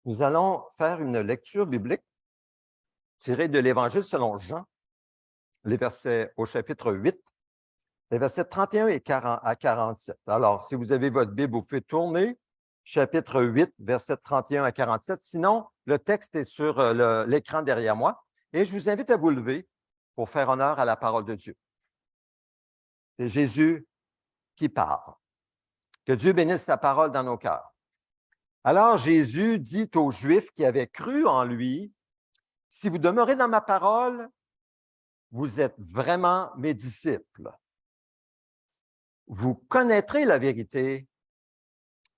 Nous allons faire une lecture biblique tirée de l'Évangile selon Jean, les versets au chapitre 8, les versets 31 et 40 à 47. Alors, si vous avez votre Bible, vous pouvez tourner, chapitre 8, versets 31 à 47. Sinon, le texte est sur l'écran derrière moi. Et je vous invite à vous lever pour faire honneur à la parole de Dieu. C'est Jésus qui parle. Que Dieu bénisse sa parole dans nos cœurs. Alors, Jésus dit aux Juifs qui avaient cru en lui, « Si vous demeurez dans ma parole, vous êtes vraiment mes disciples. Vous connaîtrez la vérité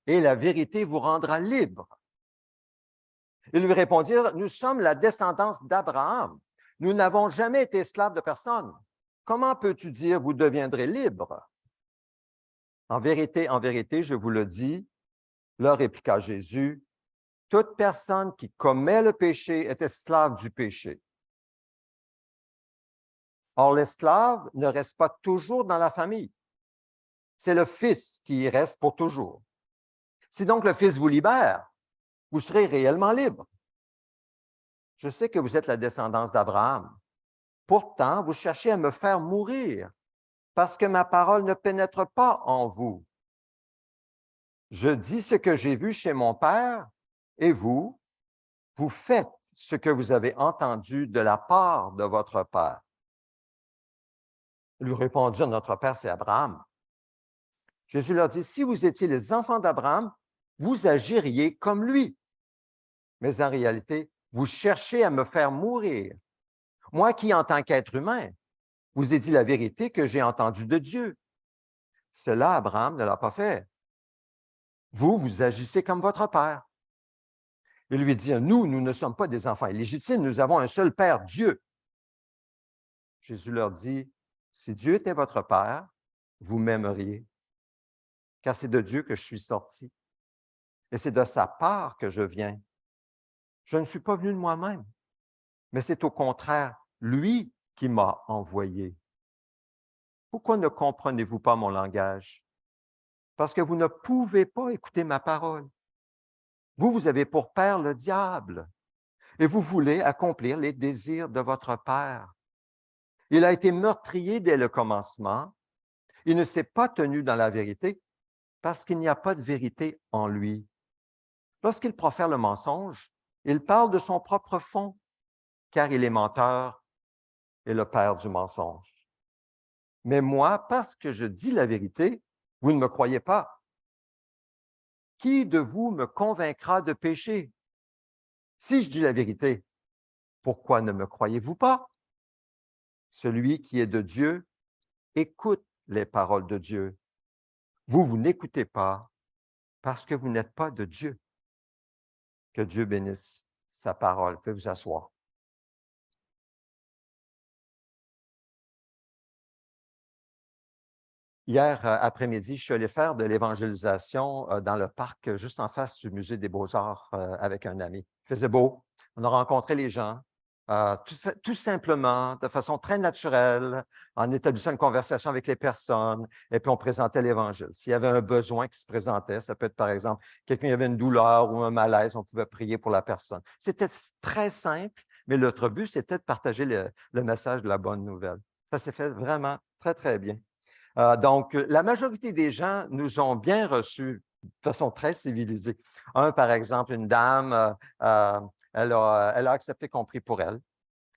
et la vérité vous rendra libre. » Ils lui répondirent, « Nous sommes la descendance d'Abraham. Nous n'avons jamais été esclaves de personne. Comment peux-tu dire, vous deviendrez libres? » En vérité, je vous le dis, leur répliqua Jésus, « Toute personne qui commet le péché est esclave du péché. Or, l'esclave ne reste pas toujours dans la famille. C'est le Fils qui y reste pour toujours. Si donc le Fils vous libère, vous serez réellement libre. Je sais que vous êtes la descendance d'Abraham. Pourtant, vous cherchez à me faire mourir parce que ma parole ne pénètre pas en vous. Je dis ce que j'ai vu chez mon Père et vous faites ce que vous avez entendu de la part de votre Père. » Ils lui répondirent, « Notre Père, c'est Abraham. » Jésus leur dit, « Si vous étiez les enfants d'Abraham, vous agiriez comme lui. Mais en réalité, vous cherchez à me faire mourir. Moi qui, en tant qu'être humain, vous ai dit la vérité que j'ai entendue de Dieu. Cela, Abraham ne l'a pas fait. Vous agissez comme votre père. » Il lui dit, « Nous ne sommes pas des enfants illégitimes, nous avons un seul Père, Dieu. » Jésus leur dit, « Si Dieu était votre Père, vous m'aimeriez, car c'est de Dieu que je suis sorti, et c'est de sa part que je viens. Je ne suis pas venu de moi-même, mais c'est au contraire lui qui m'a envoyé. Pourquoi ne comprenez-vous pas mon langage? Parce que vous ne pouvez pas écouter ma parole. Vous avez pour père le diable, et vous voulez accomplir les désirs de votre père. Il a été meurtrier dès le commencement. Il ne s'est pas tenu dans la vérité parce qu'il n'y a pas de vérité en lui. Lorsqu'il profère le mensonge, il parle de son propre fond, car il est menteur et le père du mensonge. Mais moi, parce que je dis la vérité, vous ne me croyez pas. Qui de vous me convaincra de péché? Si je dis la vérité, pourquoi ne me croyez-vous pas? Celui qui est de Dieu écoute les paroles de Dieu. Vous n'écoutez pas parce que vous n'êtes pas de Dieu. Que Dieu bénisse sa parole. Faites vous asseoir. Hier après-midi, je suis allé faire de l'évangélisation dans le parc juste en face du Musée des Beaux-Arts avec un ami. Il faisait beau, on a rencontré les gens, tout simplement, de façon très naturelle, en établissant une conversation avec les personnes, et puis on présentait l'Évangile. S'il y avait un besoin qui se présentait, ça peut être par exemple, quelqu'un qui avait une douleur ou un malaise, on pouvait prier pour la personne. C'était très simple, mais notre but, c'était de partager le message de la bonne nouvelle. Ça s'est fait vraiment très, très bien. Donc, la majorité des gens nous ont bien reçus de façon très civilisée. Par exemple, une dame, elle a accepté qu'on prie pour elle.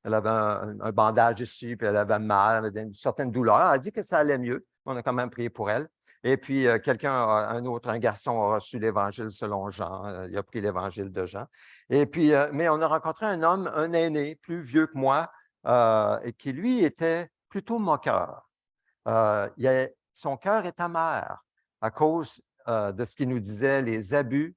Elle avait un bandage ici, puis elle avait mal, elle avait une certaine douleur. Elle a dit que ça allait mieux. On a quand même prié pour elle. Et puis, un garçon a reçu l'Évangile selon Jean. Il a pris l'Évangile de Jean. Et puis, mais on a rencontré un homme, un aîné, plus vieux que moi, et qui, lui, était plutôt moqueur. Son cœur est amer à cause de ce qu'il nous disait, les abus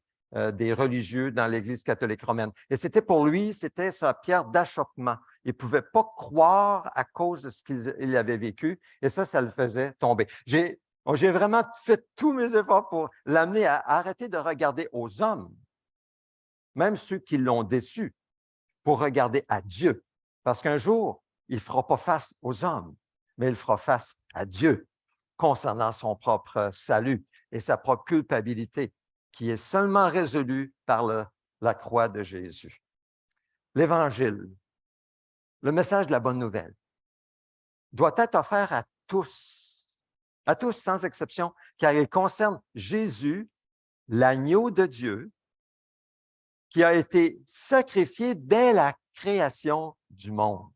des religieux dans l'Église catholique romaine. Et c'était pour lui, c'était sa pierre d'achoppement. Il ne pouvait pas croire à cause de ce qu'il avait vécu, et ça le faisait tomber. J'ai vraiment fait tous mes efforts pour l'amener à arrêter de regarder aux hommes, même ceux qui l'ont déçu, pour regarder à Dieu. Parce qu'un jour, il ne fera pas face aux hommes, mais il fera face à Dieu concernant son propre salut et sa propre culpabilité, qui est seulement résolue par la croix de Jésus. L'Évangile, le message de la bonne nouvelle, doit être offert à tous sans exception, car il concerne Jésus, l'agneau de Dieu, qui a été sacrifié dès la création du monde,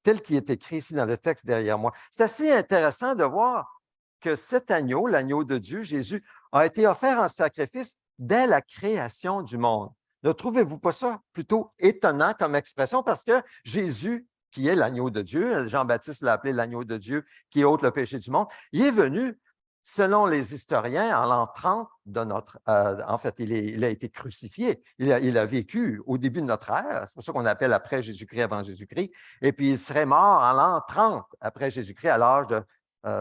tel qu'il est écrit ici dans le texte derrière moi. C'est assez intéressant de voir que cet agneau, l'agneau de Dieu, Jésus, a été offert en sacrifice dès la création du monde. Ne trouvez-vous pas ça plutôt étonnant comme expression? Parce que Jésus, qui est l'agneau de Dieu, Jean-Baptiste l'a appelé l'agneau de Dieu qui ôte le péché du monde, il est venu, selon les historiens, en l'an 30 de notre... en fait, il a été crucifié. Il a vécu au début de notre ère. C'est pour ça qu'on appelle après Jésus-Christ, avant Jésus-Christ. Et puis, il serait mort en l'an 30 après Jésus-Christ, à l'âge de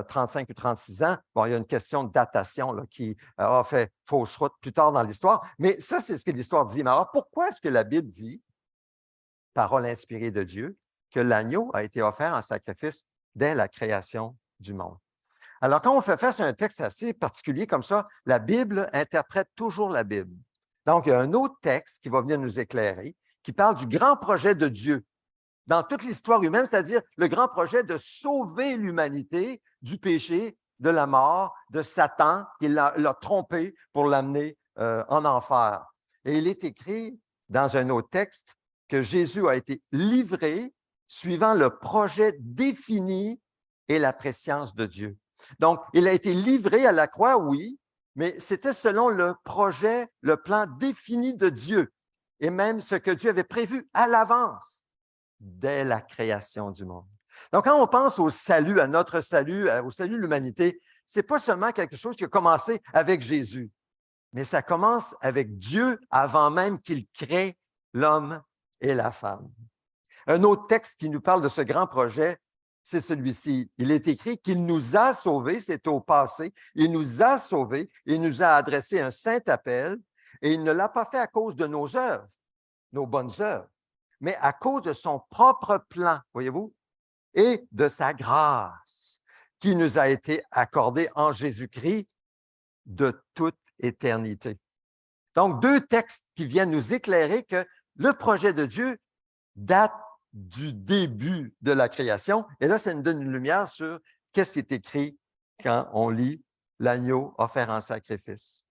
35 ou 36 ans. Bon, il y a une question de datation là, qui a fait fausse route plus tard dans l'histoire. Mais ça, c'est ce que l'histoire dit. Mais alors, pourquoi est-ce que la Bible dit, parole inspirée de Dieu, que l'agneau a été offert en sacrifice dès la création du monde? Alors, quand on fait face à un texte assez particulier comme ça, la Bible interprète toujours la Bible. Donc, il y a un autre texte qui va venir nous éclairer, qui parle du grand projet de Dieu dans toute l'histoire humaine, c'est-à-dire le grand projet de sauver l'humanité du péché, de la mort, de Satan, qui l'a trompé pour l'amener en enfer. Et il est écrit dans un autre texte que Jésus a été livré suivant le projet défini et la prescience de Dieu. Donc, il a été livré à la croix, oui, mais c'était selon le projet, le plan défini de Dieu, et même ce que Dieu avait prévu à l'avance dès la création du monde. Donc, quand on pense au salut, à notre salut, au salut de l'humanité, ce n'est pas seulement quelque chose qui a commencé avec Jésus, mais ça commence avec Dieu avant même qu'il crée l'homme et la femme. Un autre texte qui nous parle de ce grand projet, c'est celui-ci. Il est écrit qu'il nous a sauvés, c'est au passé, il nous a sauvés, il nous a adressé un saint appel, et il ne l'a pas fait à cause de nos œuvres, nos bonnes œuvres, mais à cause de son propre plan, voyez-vous, et de sa grâce qui nous a été accordée en Jésus-Christ de toute éternité. Donc, deux textes qui viennent nous éclairer que le projet de Dieu date du début de la création. Et là, ça nous donne une lumière sur qu'est-ce qui est écrit quand on lit l'agneau offert en sacrifice.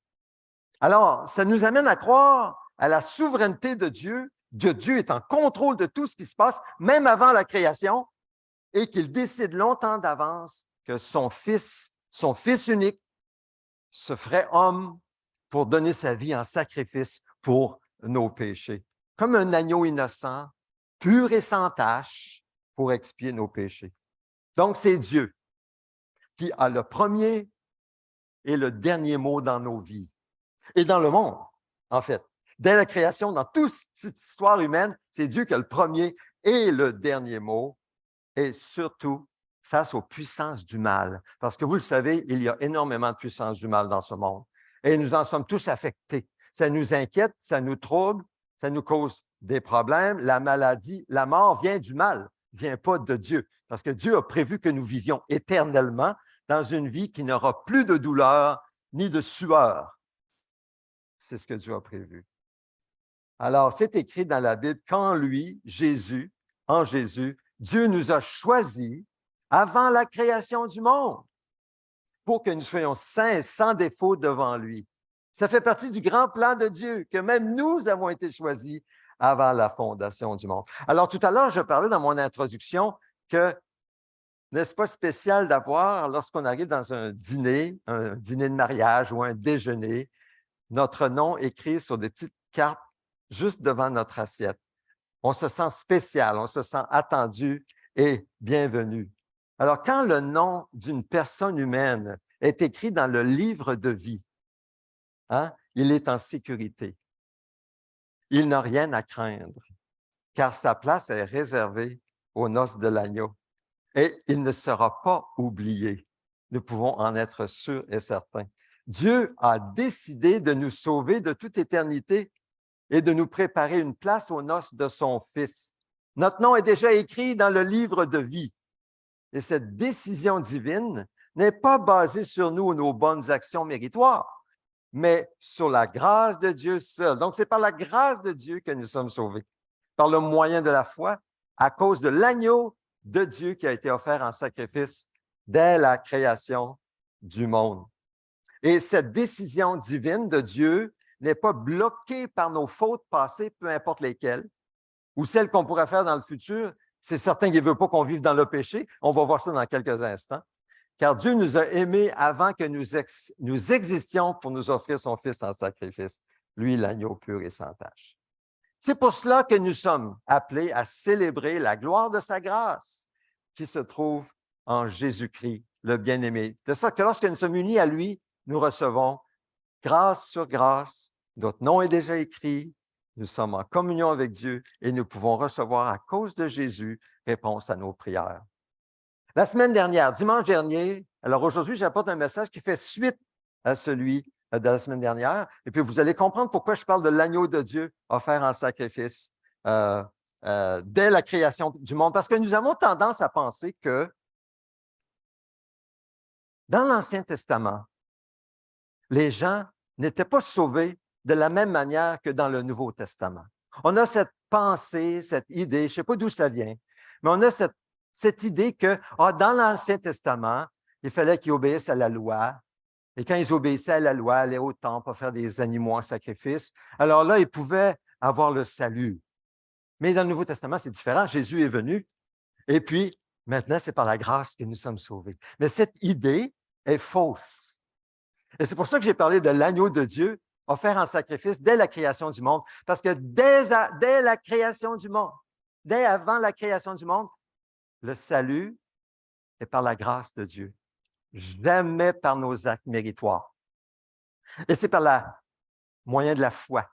Alors, ça nous amène à croire à la souveraineté de Dieu. Dieu est en contrôle de tout ce qui se passe, même avant la création, et qu'il décide longtemps d'avance que son fils unique, se ferait homme pour donner sa vie en sacrifice pour nos péchés. Comme un agneau innocent, pur et sans tache, pour expier nos péchés. Donc, c'est Dieu qui a le premier et le dernier mot dans nos vies et dans le monde, en fait. Dès la création, dans toute cette histoire humaine, c'est Dieu qui a le premier et le dernier mot, et surtout face aux puissances du mal. Parce que vous le savez, il y a énormément de puissances du mal dans ce monde. Et nous en sommes tous affectés. Ça nous inquiète, ça nous trouble, ça nous cause des problèmes. La maladie, la mort vient du mal, ne vient pas de Dieu. Parce que Dieu a prévu que nous vivions éternellement dans une vie qui n'aura plus de douleur ni de sueur. C'est ce que Dieu a prévu. Alors, c'est écrit dans la Bible qu'en lui, Jésus, en Jésus, Dieu nous a choisis avant la création du monde pour que nous soyons saints et sans défaut devant lui. Ça fait partie du grand plan de Dieu, que même nous avons été choisis avant la fondation du monde. Alors, tout à l'heure, je parlais dans mon introduction que, n'est-ce pas spécial d'avoir, lorsqu'on arrive dans un dîner de mariage ou un déjeuner, notre nom écrit sur des petites cartes juste devant notre assiette. On se sent spécial, on se sent attendu et bienvenu. Alors, quand le nom d'une personne humaine est écrit dans le livre de vie, il est en sécurité. Il n'a rien à craindre, car sa place est réservée aux noces de l'agneau. Et il ne sera pas oublié. Nous pouvons en être sûrs et certains. Dieu a décidé de nous sauver de toute éternité et de nous préparer une place aux noces de son Fils. Notre nom est déjà écrit dans le livre de vie. Et cette décision divine n'est pas basée sur nous ou nos bonnes actions méritoires, mais sur la grâce de Dieu seul. Donc, c'est par la grâce de Dieu que nous sommes sauvés, par le moyen de la foi, à cause de l'agneau de Dieu qui a été offert en sacrifice dès la création du monde. Et cette décision divine de Dieu n'est pas bloquée par nos fautes passées, peu importe lesquelles, ou celles qu'on pourrait faire dans le futur. C'est certain qu'il ne veut pas qu'on vive dans le péché. On va voir ça dans quelques instants. Car Dieu nous a aimés avant que nous existions pour nous offrir son Fils en sacrifice, lui, l'agneau pur et sans tache. C'est pour cela que nous sommes appelés à célébrer la gloire de sa grâce qui se trouve en Jésus-Christ, le bien-aimé. De sorte que lorsque nous sommes unis à lui, nous recevons grâce sur grâce. Notre nom est déjà écrit. Nous sommes en communion avec Dieu et nous pouvons recevoir à cause de Jésus réponse à nos prières. La semaine dernière, dimanche dernier, alors aujourd'hui, j'apporte un message qui fait suite à celui de la semaine dernière. Et puis, vous allez comprendre pourquoi je parle de l'agneau de Dieu offert en sacrifice dès la création du monde. Parce que nous avons tendance à penser que dans l'Ancien Testament, les gens n'étaient pas sauvés de la même manière que dans le Nouveau Testament. On a cette pensée, cette idée, je ne sais pas d'où ça vient, mais on a cette idée que dans l'Ancien Testament, il fallait qu'ils obéissent à la loi. Et quand ils obéissaient à la loi, aller au temple, faire des animaux en sacrifice, alors là, ils pouvaient avoir le salut. Mais dans le Nouveau Testament, c'est différent. Jésus est venu. Et puis, maintenant, c'est par la grâce que nous sommes sauvés. Mais cette idée est fausse. Et c'est pour ça que j'ai parlé de l'agneau de Dieu offert en sacrifice dès la création du monde. Parce que dès la création du monde, dès avant la création du monde, le salut est par la grâce de Dieu, jamais par nos actes méritoires. Et c'est par le moyen de la foi,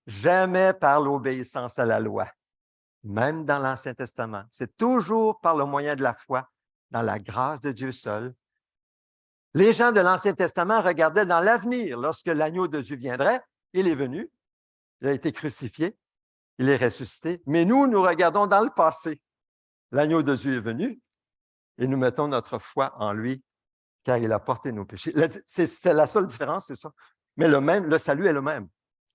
jamais par l'obéissance à la loi, même dans l'Ancien Testament. C'est toujours par le moyen de la foi, dans la grâce de Dieu seul. Les gens de l'Ancien Testament regardaient dans l'avenir. Lorsque l'agneau de Dieu viendrait, il est venu, il a été crucifié, il est ressuscité. Mais nous regardons dans le passé. L'agneau de Dieu est venu et nous mettons notre foi en lui, car il a porté nos péchés. C'est la seule différence, c'est ça. Mais le salut est le même.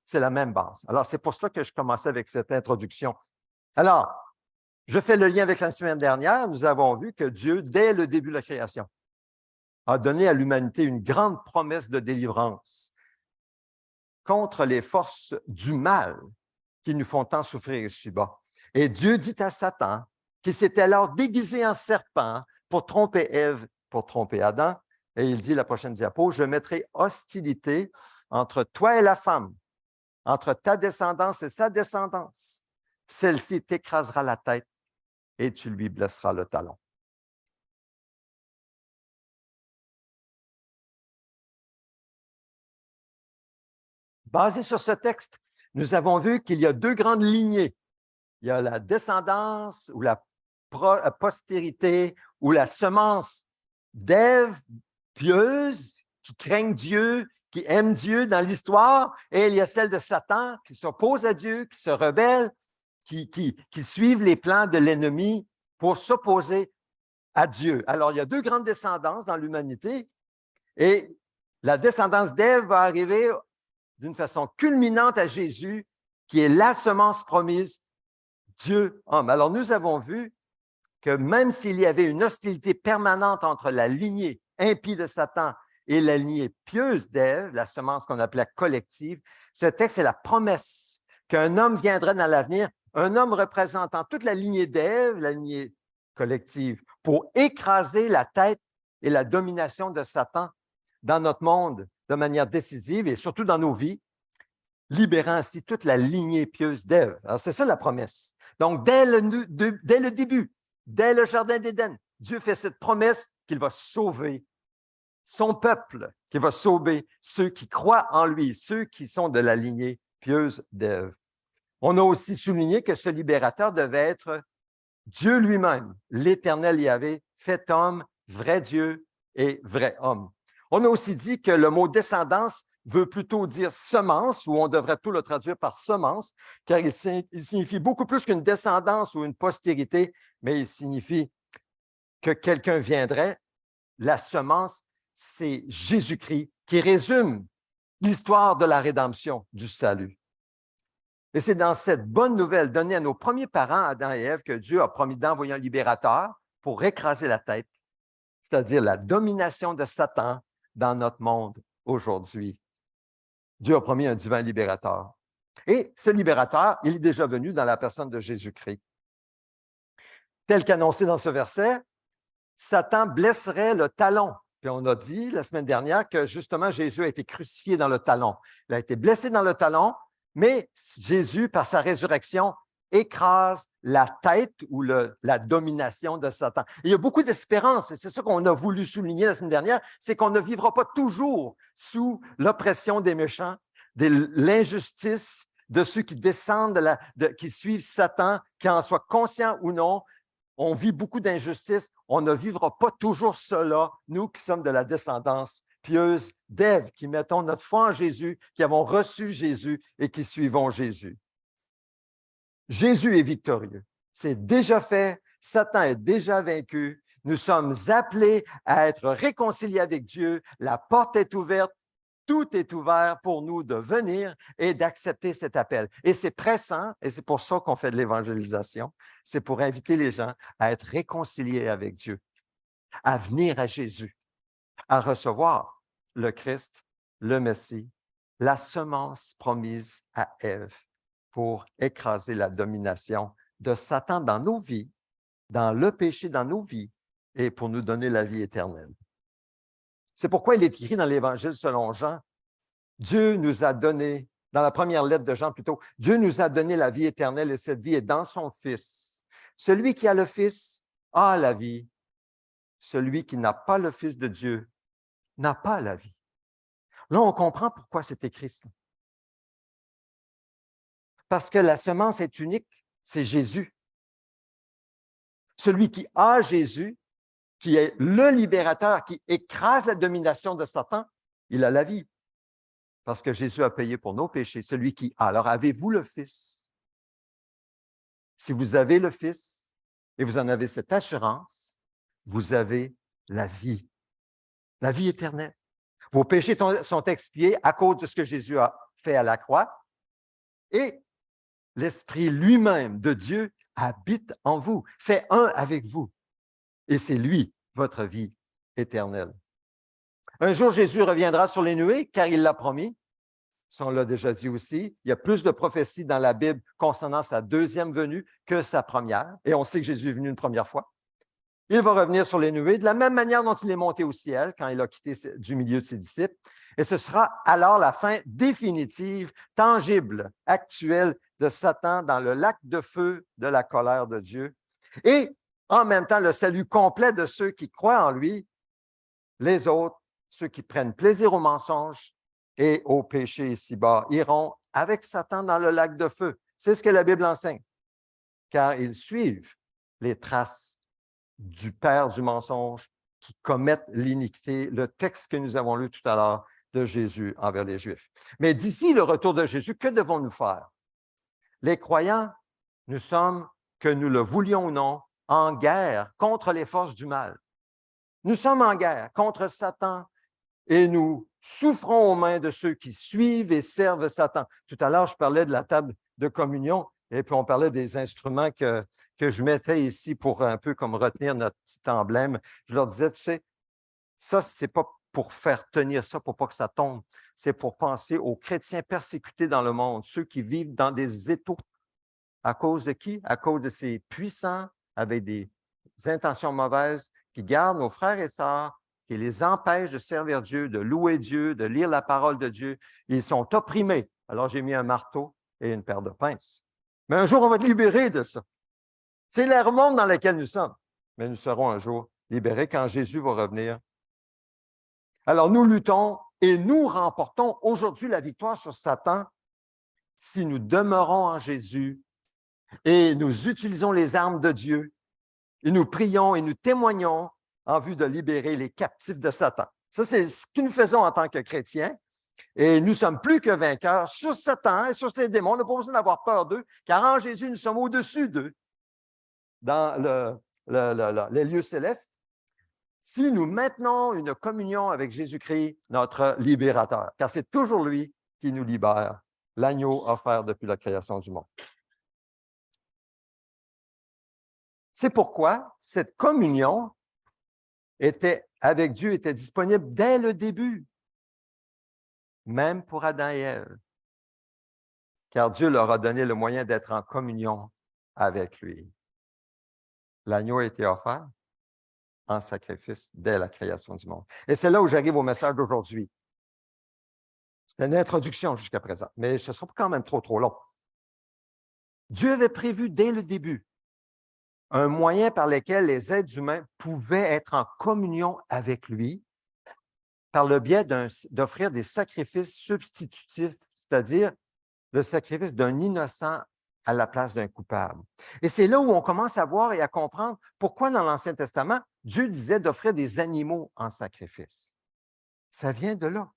C'est la même base. Alors, c'est pour ça que je commençais avec cette introduction. Alors, je fais le lien avec la semaine dernière. Nous avons vu que Dieu, dès le début de la création, a donné à l'humanité une grande promesse de délivrance contre les forces du mal qui nous font tant souffrir ici-bas. Et Dieu dit à Satan qu'il s'était alors déguisé en serpent pour tromper Ève, pour tromper Adam. Et il dit, la prochaine diapo, « Je mettrai hostilité entre toi et la femme, entre ta descendance et sa descendance. Celle-ci t'écrasera la tête et tu lui blesseras le talon. » Basé sur ce texte, nous avons vu qu'il y a deux grandes lignées. Il y a la descendance ou la postérité ou la semence d'Ève pieuse, qui craignent Dieu, qui aiment Dieu dans l'histoire, et il y a celle de Satan qui s'oppose à Dieu, qui se rebelle, qui suivent les plans de l'ennemi pour s'opposer à Dieu. Alors, il y a deux grandes descendances dans l'humanité, et la descendance d'Ève va arriver d'une façon culminante à Jésus, qui est la semence promise, Dieu homme. Alors, nous avons vu que même s'il y avait une hostilité permanente entre la lignée impie de Satan et la lignée pieuse d'Ève, la semence qu'on appelait collective, ce texte est la promesse qu'un homme viendrait dans l'avenir, un homme représentant toute la lignée d'Ève, la lignée collective, pour écraser la tête et la domination de Satan dans notre monde de manière décisive et surtout dans nos vies, libérant ainsi toute la lignée pieuse d'Ève. Alors, c'est ça la promesse. Donc, dès le début, dès le Jardin d'Éden, Dieu fait cette promesse qu'il va sauver son peuple, qu'il va sauver ceux qui croient en lui, ceux qui sont de la lignée pieuse d'Ève. On a aussi souligné que ce libérateur devait être Dieu lui-même, l'Éternel Yahvé, fait homme, vrai Dieu et vrai homme. On a aussi dit que le mot descendance veut plutôt dire semence, ou on devrait plutôt le traduire par semence, car il signifie beaucoup plus qu'une descendance ou une postérité, mais il signifie que quelqu'un viendrait. La semence, c'est Jésus-Christ qui résume l'histoire de la rédemption, du salut. Et c'est dans cette bonne nouvelle donnée à nos premiers parents, Adam et Ève, que Dieu a promis d'envoyer un libérateur pour écraser la tête, c'est-à-dire la domination de Satan dans notre monde aujourd'hui. Dieu a promis un divin libérateur. Et ce libérateur, il est déjà venu dans la personne de Jésus-Christ. Tel qu'annoncé dans ce verset, Satan blesserait le talon. Puis on a dit la semaine dernière que justement Jésus a été crucifié dans le talon. Il a été blessé dans le talon, mais Jésus, par sa résurrection, écrase la tête ou la domination de Satan. Et il y a beaucoup d'espérance, et c'est ça qu'on a voulu souligner la semaine dernière, c'est qu'on ne vivra pas toujours sous l'oppression des méchants, de l'injustice, de ceux qui descendent, qui suivent Satan, qu'ils en soient conscients ou non. On vit beaucoup d'injustices. On ne vivra pas toujours cela, nous qui sommes de la descendance pieuse d'Ève, qui mettons notre foi en Jésus, qui avons reçu Jésus et qui suivons Jésus. Jésus est victorieux. C'est déjà fait. Satan est déjà vaincu. Nous sommes appelés à être réconciliés avec Dieu. La porte est ouverte. Tout est ouvert pour nous de venir et d'accepter cet appel. Et c'est pressant, et c'est pour ça qu'on fait de l'évangélisation. C'est pour inviter les gens à être réconciliés avec Dieu, à venir à Jésus, à recevoir le Christ, le Messie, la semence promise à Ève pour écraser la domination de Satan dans nos vies, dans le péché dans nos vies et pour nous donner la vie éternelle. C'est pourquoi il est écrit dans l'Évangile selon Jean, Dieu nous a donné, dans la première lettre de Jean plutôt, Dieu nous a donné la vie éternelle et cette vie est dans son Fils. Celui qui a le Fils a la vie. Celui qui n'a pas le Fils de Dieu n'a pas la vie. Là, on comprend pourquoi c'est écrit ça. Parce que la semence est unique, c'est Jésus. Celui qui a Jésus, qui est le libérateur, qui écrase la domination de Satan, il a la vie. Parce que Jésus a payé pour nos péchés. Celui qui a. Alors, avez-vous le Fils? Si vous avez le Fils et vous en avez cette assurance, vous avez la vie éternelle. Vos péchés sont expiés à cause de ce que Jésus a fait à la croix et l'Esprit lui-même de Dieu habite en vous, fait un avec vous. Et c'est lui, votre vie éternelle. Un jour, Jésus reviendra sur les nuées, car il l'a promis. Ça, on l'a déjà dit aussi. Il y a plus de prophéties dans la Bible concernant sa deuxième venue que sa première. Et on sait que Jésus est venu une première fois. Il va revenir sur les nuées de la même manière dont il est monté au ciel quand il a quitté du milieu de ses disciples. Et ce sera alors la fin définitive, tangible, actuelle de Satan dans le lac de feu de la colère de Dieu. Et en même temps, le salut complet de ceux qui croient en lui, les autres, ceux qui prennent plaisir au mensonge et au péché ici-bas, iront avec Satan dans le lac de feu. C'est ce que la Bible enseigne, car ils suivent les traces du père du mensonge qui commettent l'iniquité, le texte que nous avons lu tout à l'heure de Jésus envers les Juifs. Mais d'ici le retour de Jésus, que devons-nous faire? Les croyants, nous sommes, que nous le voulions ou non, en guerre contre les forces du mal. Nous sommes en guerre contre Satan et nous souffrons aux mains de ceux qui suivent et servent Satan. Tout à l'heure, je parlais de la table de communion et puis on parlait des instruments que je mettais ici pour un peu comme retenir notre petit emblème. Je leur disais, tu sais, ça, ce n'est pas pour faire tenir ça, pour pas que ça tombe. C'est pour penser aux chrétiens persécutés dans le monde, ceux qui vivent dans des étaux. À cause de qui? À cause de ces puissants avec des intentions mauvaises qui gardent nos frères et sœurs, qui les empêchent de servir Dieu, de louer Dieu, de lire la parole de Dieu. Ils sont opprimés. Alors, j'ai mis un marteau et une paire de pinces. Mais un jour, on va être libérés de ça. C'est l'ère monde dans laquelle nous sommes. Mais nous serons un jour libérés quand Jésus va revenir. Alors, nous luttons et nous remportons aujourd'hui la victoire sur Satan si nous demeurons en Jésus et nous utilisons les armes de Dieu et nous prions et nous témoignons en vue de libérer les captifs de Satan. Ça, c'est ce que nous faisons en tant que chrétiens. Et nous sommes plus que vainqueurs sur Satan et sur ces démons. On n'a pas besoin d'avoir peur d'eux, car en Jésus, nous sommes au-dessus d'eux dans les lieux célestes. si nous maintenons une communion avec Jésus-Christ, notre libérateur, car c'est toujours lui qui nous libère, l'agneau offert depuis la création du monde. C'est pourquoi cette communion avec Dieu était disponible dès le début, même pour Adam et Ève, car Dieu leur a donné le moyen d'être en communion avec lui. L'agneau a été offert en sacrifice dès la création du monde. Et c'est là où j'arrive au message d'aujourd'hui. C'était une introduction jusqu'à présent, mais ce ne sera quand même trop long. Dieu avait prévu dès le début un moyen par lequel les êtres humains pouvaient être en communion avec lui par le biais d'offrir des sacrifices substitutifs, c'est-à-dire le sacrifice d'un innocent à la place d'un coupable. Et c'est là où on commence à voir et à comprendre pourquoi dans l'Ancien Testament, Dieu disait d'offrir des animaux en sacrifice. Ça vient de là.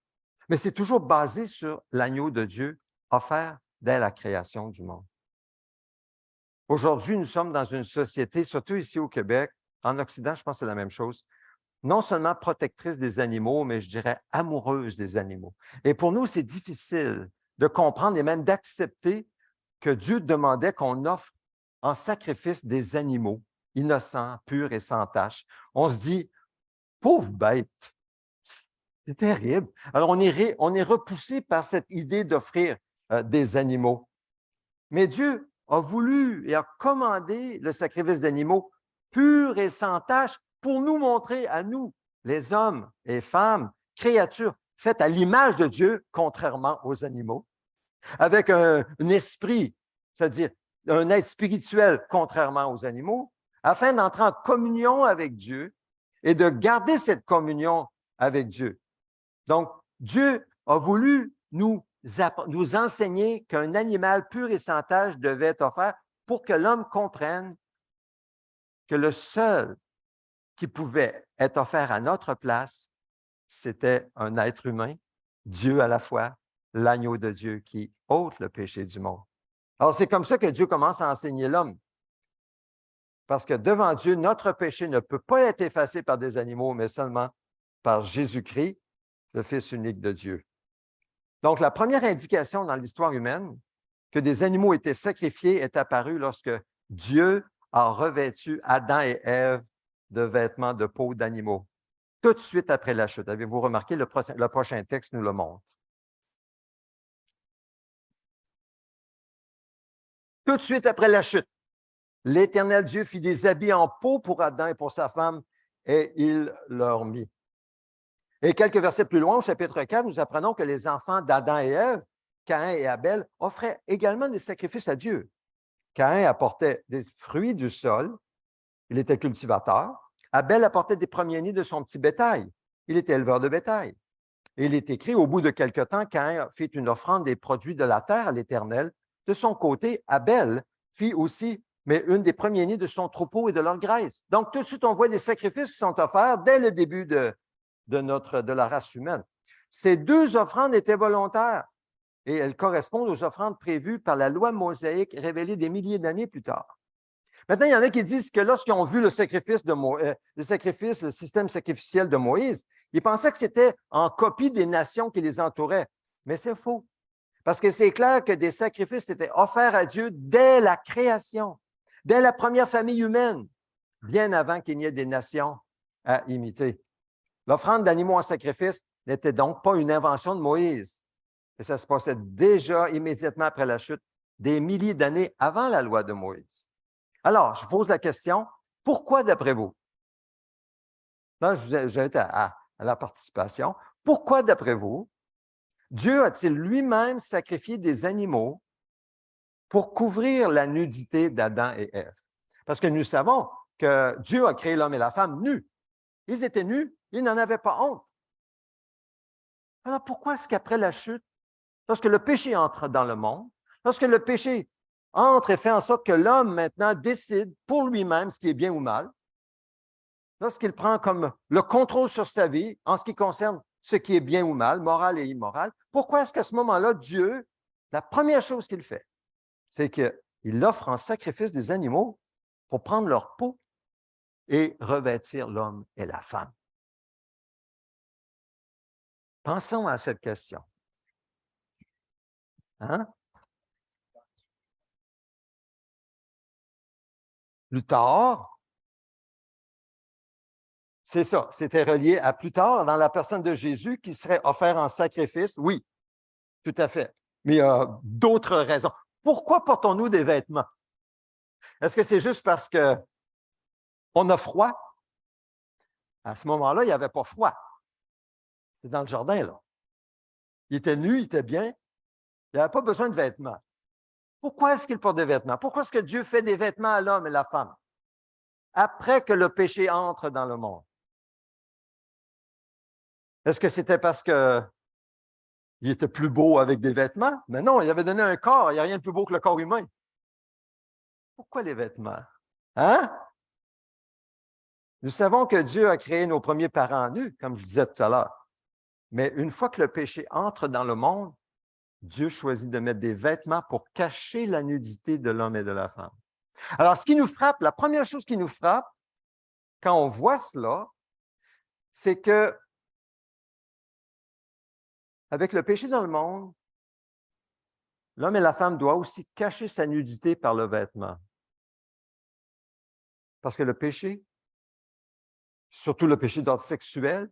Mais c'est toujours basé sur l'agneau de Dieu offert dès la création du monde. Aujourd'hui, nous sommes dans une société, surtout ici au Québec, en Occident, je pense que c'est la même chose, non seulement protectrice des animaux, mais je dirais amoureuse des animaux. Et pour nous, c'est difficile de comprendre et même d'accepter que Dieu demandait qu'on offre en sacrifice des animaux innocents, purs et sans tache. On se dit, pauvre bête, c'est terrible. Alors, on est repoussé par cette idée d'offrir des animaux. Mais Dieu a voulu et a commandé le sacrifice d'animaux purs et sans tache pour nous montrer à nous, les hommes et femmes, créatures faites à l'image de Dieu, contrairement aux animaux, avec un esprit, c'est-à-dire un être spirituel, contrairement aux animaux, afin d'entrer en communion avec Dieu et de garder cette communion avec Dieu. Donc, Dieu a voulu nous enseigner qu'un animal pur et sans tache devait être offert pour que l'homme comprenne que le seul qui pouvait être offert à notre place, c'était un être humain, Dieu à la fois, l'agneau de Dieu qui ôte le péché du monde. Alors, c'est comme ça que Dieu commence à enseigner l'homme. Parce que devant Dieu, notre péché ne peut pas être effacé par des animaux, mais seulement par Jésus-Christ, le Fils unique de Dieu. Donc, la première indication dans l'histoire humaine que des animaux étaient sacrifiés est apparue lorsque Dieu a revêtu Adam et Ève de vêtements de peau d'animaux. Tout de suite après la chute. Avez-vous remarqué, le prochain texte nous le montre. Tout de suite après la chute, l'Éternel Dieu fit des habits en peau pour Adam et pour sa femme, et il leur mit. Et quelques versets plus loin, au chapitre 4, nous apprenons que les enfants d'Adam et Ève, Caïn et Abel, offraient également des sacrifices à Dieu. Caïn apportait des fruits du sol, il était cultivateur. Abel apportait des premiers-nés de son petit bétail, il était éleveur de bétail. Et il est écrit, au bout de quelque temps, Caïn fit une offrande des produits de la terre à l'Éternel. De son côté, Abel fit aussi, mais une des premiers-nés de son troupeau et de leur graisse. Donc, tout de suite, on voit des sacrifices qui sont offerts dès le début de la race humaine. Ces deux offrandes étaient volontaires et elles correspondent aux offrandes prévues par la loi mosaïque révélée des milliers d'années plus tard. Maintenant, il y en a qui disent que lorsqu'ils ont vu le système sacrificiel de Moïse, ils pensaient que c'était en copie des nations qui les entouraient. Mais c'est faux. Parce que c'est clair que des sacrifices étaient offerts à Dieu dès la création, dès la première famille humaine, bien avant qu'il n'y ait des nations à imiter. L'offrande d'animaux en sacrifice n'était donc pas une invention de Moïse. Et ça se passait déjà immédiatement après la chute, des milliers d'années avant la loi de Moïse. Alors, je pose la question, pourquoi d'après vous? Là, j'invite à la participation. Pourquoi d'après vous, Dieu a-t-il lui-même sacrifié des animaux pour couvrir la nudité d'Adam et Ève? Parce que nous savons que Dieu a créé l'homme et la femme nus. Ils étaient nus, ils n'en avaient pas honte. Alors pourquoi est-ce qu'après la chute, lorsque le péché entre dans le monde, lorsque le péché entre et fait en sorte que l'homme maintenant décide pour lui-même ce qui est bien ou mal, lorsqu'il prend comme le contrôle sur sa vie en ce qui concerne ce qui est bien ou mal, moral et immoral, pourquoi est-ce qu'à ce moment-là, Dieu, la première chose qu'il fait, c'est qu'il offre en sacrifice des animaux pour prendre leur peau et revêtir l'homme et la femme. Pensons à cette question. Hein? Plus tard, c'est ça, c'était relié à plus tard dans la personne de Jésus qui serait offert en sacrifice. Oui, tout à fait. Mais il y a d'autres raisons. Pourquoi portons-nous des vêtements? Est-ce que c'est juste parce qu'on a froid? À ce moment-là, il n'y avait pas froid. C'est dans le jardin, là. Il était nu, il était bien. Il n'avait pas besoin de vêtements. Pourquoi est-ce qu'il porte des vêtements? Pourquoi est-ce que Dieu fait des vêtements à l'homme et la femme? Après que le péché entre dans le monde. Est-ce que c'était parce qu'il était plus beau avec des vêtements? Mais non, il avait donné un corps. Il n'y a rien de plus beau que le corps humain. Pourquoi les vêtements? Hein? Nous savons que Dieu a créé nos premiers parents nus, comme je disais tout à l'heure. Mais une fois que le péché entre dans le monde, Dieu choisit de mettre des vêtements pour cacher la nudité de l'homme et de la femme. Alors, ce qui nous frappe, la première chose qui nous frappe quand on voit cela, c'est que avec le péché dans le monde, l'homme et la femme doivent aussi cacher sa nudité par le vêtement. Parce que le péché, surtout le péché d'ordre sexuel,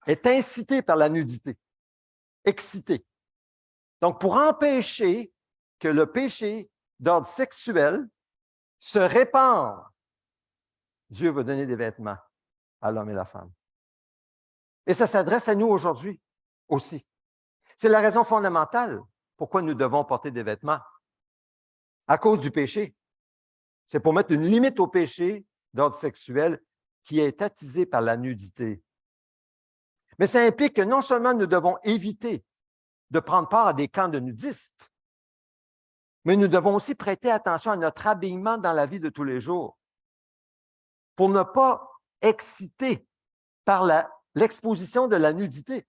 est incité par la nudité, excité. Donc, pour empêcher que le péché d'ordre sexuel se répande, Dieu va donner des vêtements à l'homme et la femme. Et ça s'adresse à nous aujourd'hui aussi. C'est la raison fondamentale pourquoi nous devons porter des vêtements. À cause du péché. C'est pour mettre une limite au péché d'ordre sexuel qui est attisé par la nudité. Mais ça implique que non seulement nous devons éviter de prendre part à des camps de nudistes, mais nous devons aussi prêter attention à notre habillement dans la vie de tous les jours pour ne pas exciter par l'exposition de la nudité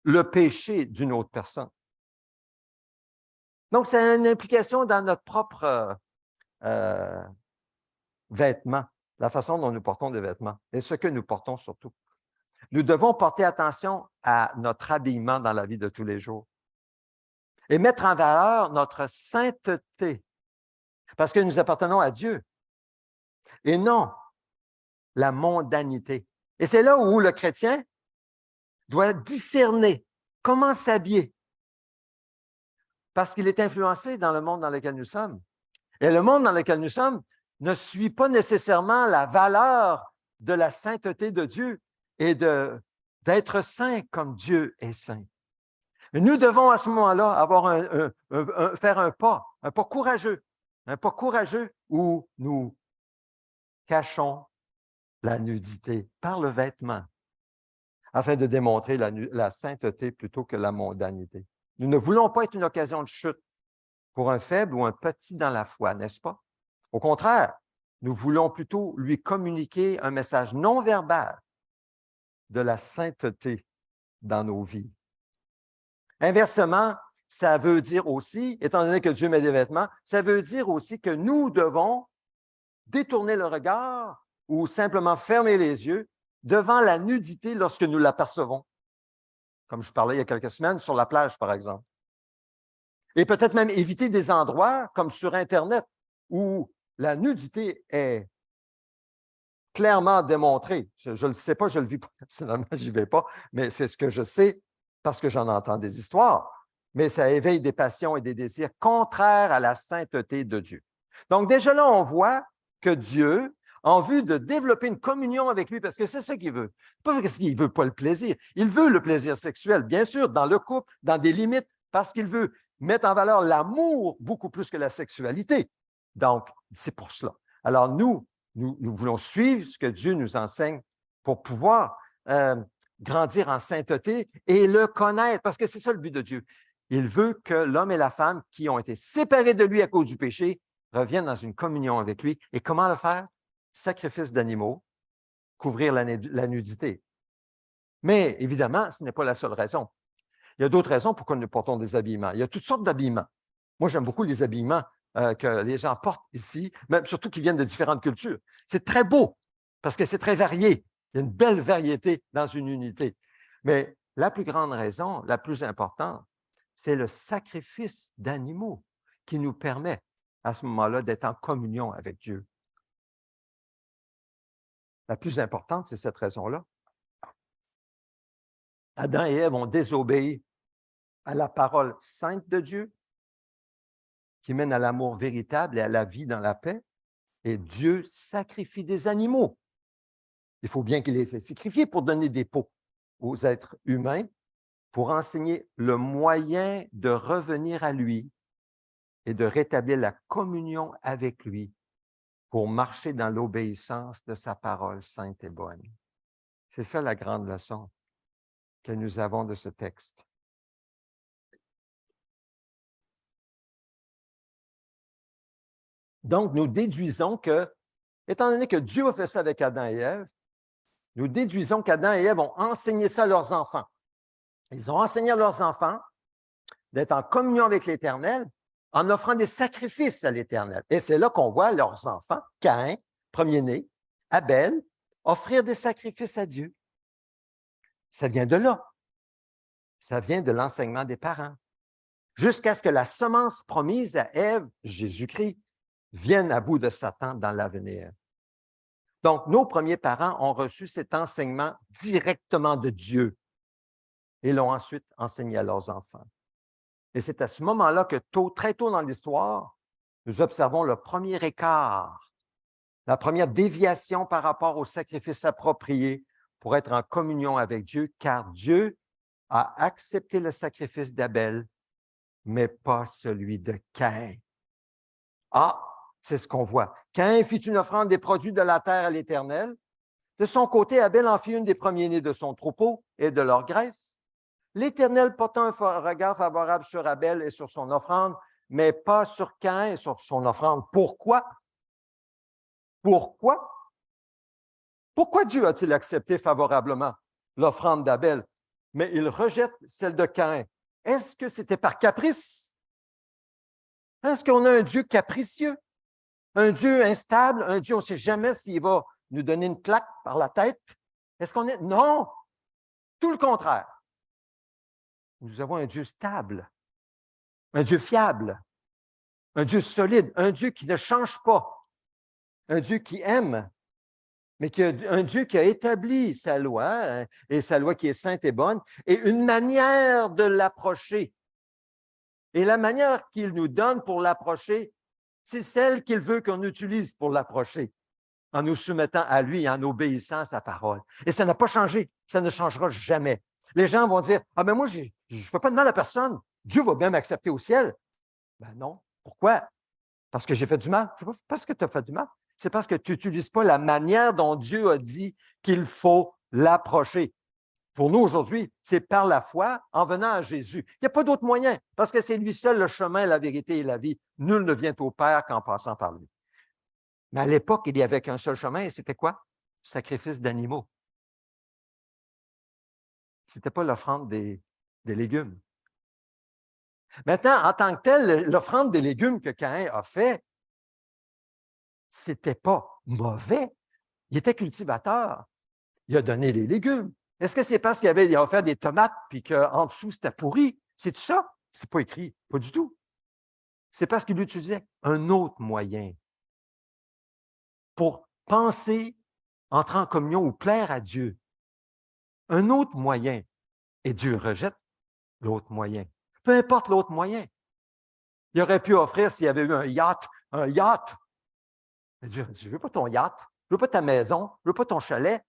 le péché d'une autre personne. Donc, c'est une implication dans notre propre vêtements, la façon dont nous portons des vêtements et ce que nous portons surtout. Nous devons porter attention à notre habillement dans la vie de tous les jours et mettre en valeur notre sainteté parce que nous appartenons à Dieu et non la mondanité. Et c'est là où le chrétien doit discerner comment s'habiller parce qu'il est influencé dans le monde dans lequel nous sommes. Et le monde dans lequel nous sommes ne suit pas nécessairement la valeur de la sainteté de Dieu et d'être saint comme Dieu est saint. Et nous devons à ce moment-là avoir faire un pas courageux où nous cachons la nudité par le vêtement afin de démontrer la sainteté plutôt que la mondanité. Nous ne voulons pas être une occasion de chute pour un faible ou un petit dans la foi, n'est-ce pas? Au contraire, nous voulons plutôt lui communiquer un message non verbal de la sainteté dans nos vies. Inversement, ça veut dire aussi, étant donné que Dieu met des vêtements, ça veut dire aussi que nous devons détourner le regard ou simplement fermer les yeux devant la nudité lorsque nous l'apercevons. Comme je parlais il y a quelques semaines, sur la plage, par exemple. Et peut-être même éviter des endroits comme sur Internet où la nudité est clairement démontrée. Je ne le sais pas, je ne le vis pas personnellement, je n'y vais pas, mais c'est ce que je sais parce que j'en entends des histoires. Mais ça éveille des passions et des désirs contraires à la sainteté de Dieu. Donc déjà là, on voit que Dieu, en vue de développer une communion avec lui, parce que c'est ça qu'il veut, pas parce qu'il ne veut pas le plaisir, il veut le plaisir sexuel, bien sûr, dans le couple, dans des limites, parce qu'il veut mettre en valeur l'amour beaucoup plus que la sexualité. Donc, c'est pour cela. Alors, nous voulons suivre ce que Dieu nous enseigne pour pouvoir grandir en sainteté et le connaître, parce que c'est ça le but de Dieu. Il veut que l'homme et la femme qui ont été séparés de lui à cause du péché reviennent dans une communion avec lui. Et comment le faire? Sacrifice d'animaux, couvrir la nudité. Mais évidemment, ce n'est pas la seule raison. Il y a d'autres raisons pourquoi nous portons des habillements. Il y a toutes sortes d'habillements. Moi, j'aime beaucoup les habillements que les gens portent ici, même surtout qui viennent de différentes cultures. C'est très beau parce que c'est très varié. Il y a une belle variété dans une unité. Mais la plus grande raison, la plus importante, c'est le sacrifice d'animaux qui nous permet à ce moment-là d'être en communion avec Dieu. La plus importante, c'est cette raison-là. Adam et Ève ont désobéi à la parole sainte de Dieu qui mène à l'amour véritable et à la vie dans la paix. Et Dieu sacrifie des animaux. Il faut bien qu'il les ait sacrifiés pour donner des peaux aux êtres humains, pour enseigner le moyen de revenir à lui et de rétablir la communion avec lui pour marcher dans l'obéissance de sa parole sainte et bonne. C'est ça la grande leçon que nous avons de ce texte. Donc, nous déduisons que, étant donné que Dieu a fait ça avec Adam et Ève, nous déduisons qu'Adam et Ève ont enseigné ça à leurs enfants. Ils ont enseigné à leurs enfants d'être en communion avec l'Éternel en offrant des sacrifices à l'Éternel. Et c'est là qu'on voit leurs enfants, Caïn, premier-né, Abel, offrir des sacrifices à Dieu. Ça vient de là. Ça vient de l'enseignement des parents. Jusqu'à ce que la semence promise à Ève, Jésus-Christ, vienne à bout de Satan dans l'avenir. Donc, nos premiers parents ont reçu cet enseignement directement de Dieu et l'ont ensuite enseigné à leurs enfants. Et c'est à ce moment-là que très tôt dans l'histoire, nous observons le premier écart, la première déviation par rapport au sacrifice approprié pour être en communion avec Dieu, car Dieu a accepté le sacrifice d'Abel, mais pas celui de Caïn. Ah, c'est ce qu'on voit. Caïn fit une offrande des produits de la terre à l'Éternel. De son côté, Abel en fit une des premiers-nés de son troupeau et de leur graisse. L'Éternel porta un regard favorable sur Abel et sur son offrande, mais pas sur Caïn et sur son offrande. Pourquoi? Pourquoi? Pourquoi Dieu a-t-il accepté favorablement l'offrande d'Abel, mais il rejette celle de Caïn? Est-ce que c'était par caprice? Est-ce qu'on a un Dieu capricieux? Un Dieu instable? Un Dieu, on ne sait jamais s'il va nous donner une claque par la tête? Est-ce qu'on est... Non! Tout le contraire. Nous avons un Dieu stable, un Dieu fiable, un Dieu solide, un Dieu qui ne change pas, un Dieu qui aime, mais un Dieu qui a établi sa loi, et sa loi qui est sainte et bonne, et une manière de l'approcher. Et la manière qu'il nous donne pour l'approcher, c'est celle qu'il veut qu'on utilise pour l'approcher, en nous soumettant à lui et en obéissant à sa parole. Et ça n'a pas changé, ça ne changera jamais. Les gens vont dire, « Ah, mais moi, je ne fais pas de mal à personne. Dieu va bien m'accepter au ciel. » Ben non. Pourquoi? Parce que j'ai fait du mal? Ce n'est pas parce que tu as fait du mal. C'est parce que tu n'utilises pas la manière dont Dieu a dit qu'il faut l'approcher. Pour nous, aujourd'hui, c'est par la foi en venant à Jésus. Il n'y a pas d'autre moyen, parce que c'est lui seul le chemin, la vérité et la vie. Nul ne vient au Père qu'en passant par lui. Mais à l'époque, il n'y avait qu'un seul chemin, et c'était quoi? Sacrifice d'animaux. Ce n'était pas l'offrande des légumes. Maintenant, en tant que tel, l'offrande des légumes que Caïn a fait, ce n'était pas mauvais. Il était cultivateur. Il a donné les légumes. Est-ce que c'est parce qu'il avait offert des tomates puis qu'en dessous, c'était pourri? C'est tout ça? Ce n'est pas écrit. Pas du tout. C'est parce qu'il utilisait un autre moyen pour penser, entrer en communion ou plaire à Dieu. Un autre moyen. Et Dieu rejette l'autre moyen. Peu importe l'autre moyen. Il aurait pu offrir s'il y avait eu un yacht. Un yacht. Mais Dieu dit, je ne veux pas ton yacht. Je ne veux pas ta maison. Je ne veux pas ton chalet.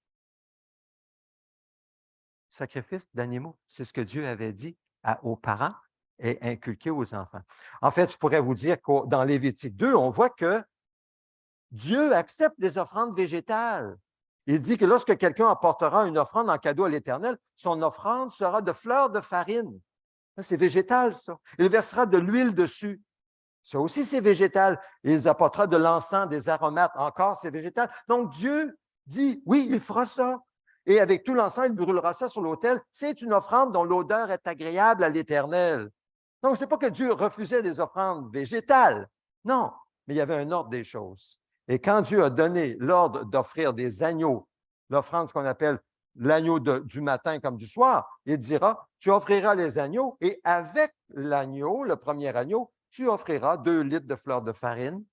Sacrifice d'animaux. C'est ce que Dieu avait dit aux parents et inculqué aux enfants. En fait, je pourrais vous dire que dans Lévitique 2, on voit que Dieu accepte les offrandes végétales. Il dit que lorsque quelqu'un apportera une offrande en cadeau à l'Éternel, son offrande sera de fleurs de farine. C'est végétal, ça. Il versera de l'huile dessus. Ça aussi, c'est végétal. Il apportera de l'encens, des aromates. Encore, c'est végétal. Donc, Dieu dit, oui, il fera ça. Et avec tout l'encens, il brûlera ça sur l'autel. C'est une offrande dont l'odeur est agréable à l'Éternel. Donc, ce n'est pas que Dieu refusait des offrandes végétales, Non, mais il y avait un ordre des choses. Et quand Dieu a donné l'ordre d'offrir des agneaux, l'offrande, ce qu'on appelle l'agneau du matin comme du soir, il dira, tu offriras les agneaux et avec l'agneau, le premier agneau, tu offriras 2 litres de fleur de farine,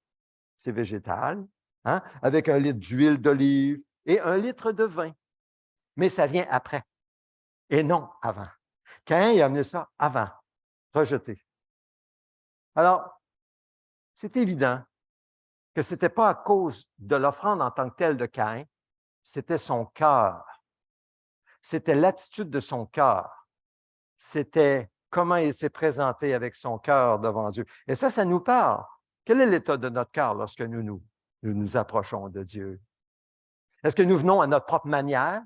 c'est végétal, hein, avec 1 litre d'huile d'olive et 1 litre de vin. Mais ça vient après et non avant. Caïn il a amené ça avant, rejeté. Alors, c'est évident que ce n'était pas à cause de l'offrande en tant que telle de Caïn, c'était son cœur. C'était l'attitude de son cœur. C'était comment il s'est présenté avec son cœur devant Dieu. Et ça nous parle. Quel est l'état de notre cœur lorsque nous approchons de Dieu? Est-ce que nous venons à notre propre manière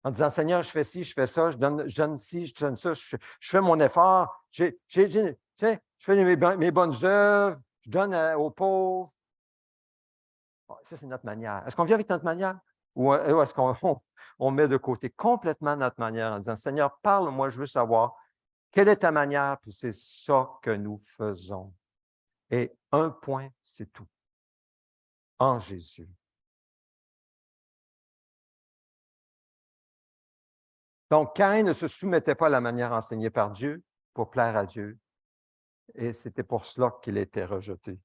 en disant, Seigneur, je fais ci, je fais ça, je donne ci, je donne ça, je fais mon effort, je fais mes bonnes œuvres, je donne aux pauvres. Ça, c'est notre manière. Est-ce qu'on vit avec notre manière? Ou est-ce qu'on met de côté complètement notre manière en disant, Seigneur, parle-moi, je veux savoir quelle est ta manière, puis c'est ça que nous faisons. Et un point, c'est tout. En Jésus. Donc, Caïn ne se soumettait pas à la manière enseignée par Dieu pour plaire à Dieu. Et c'était pour cela qu'il était rejeté.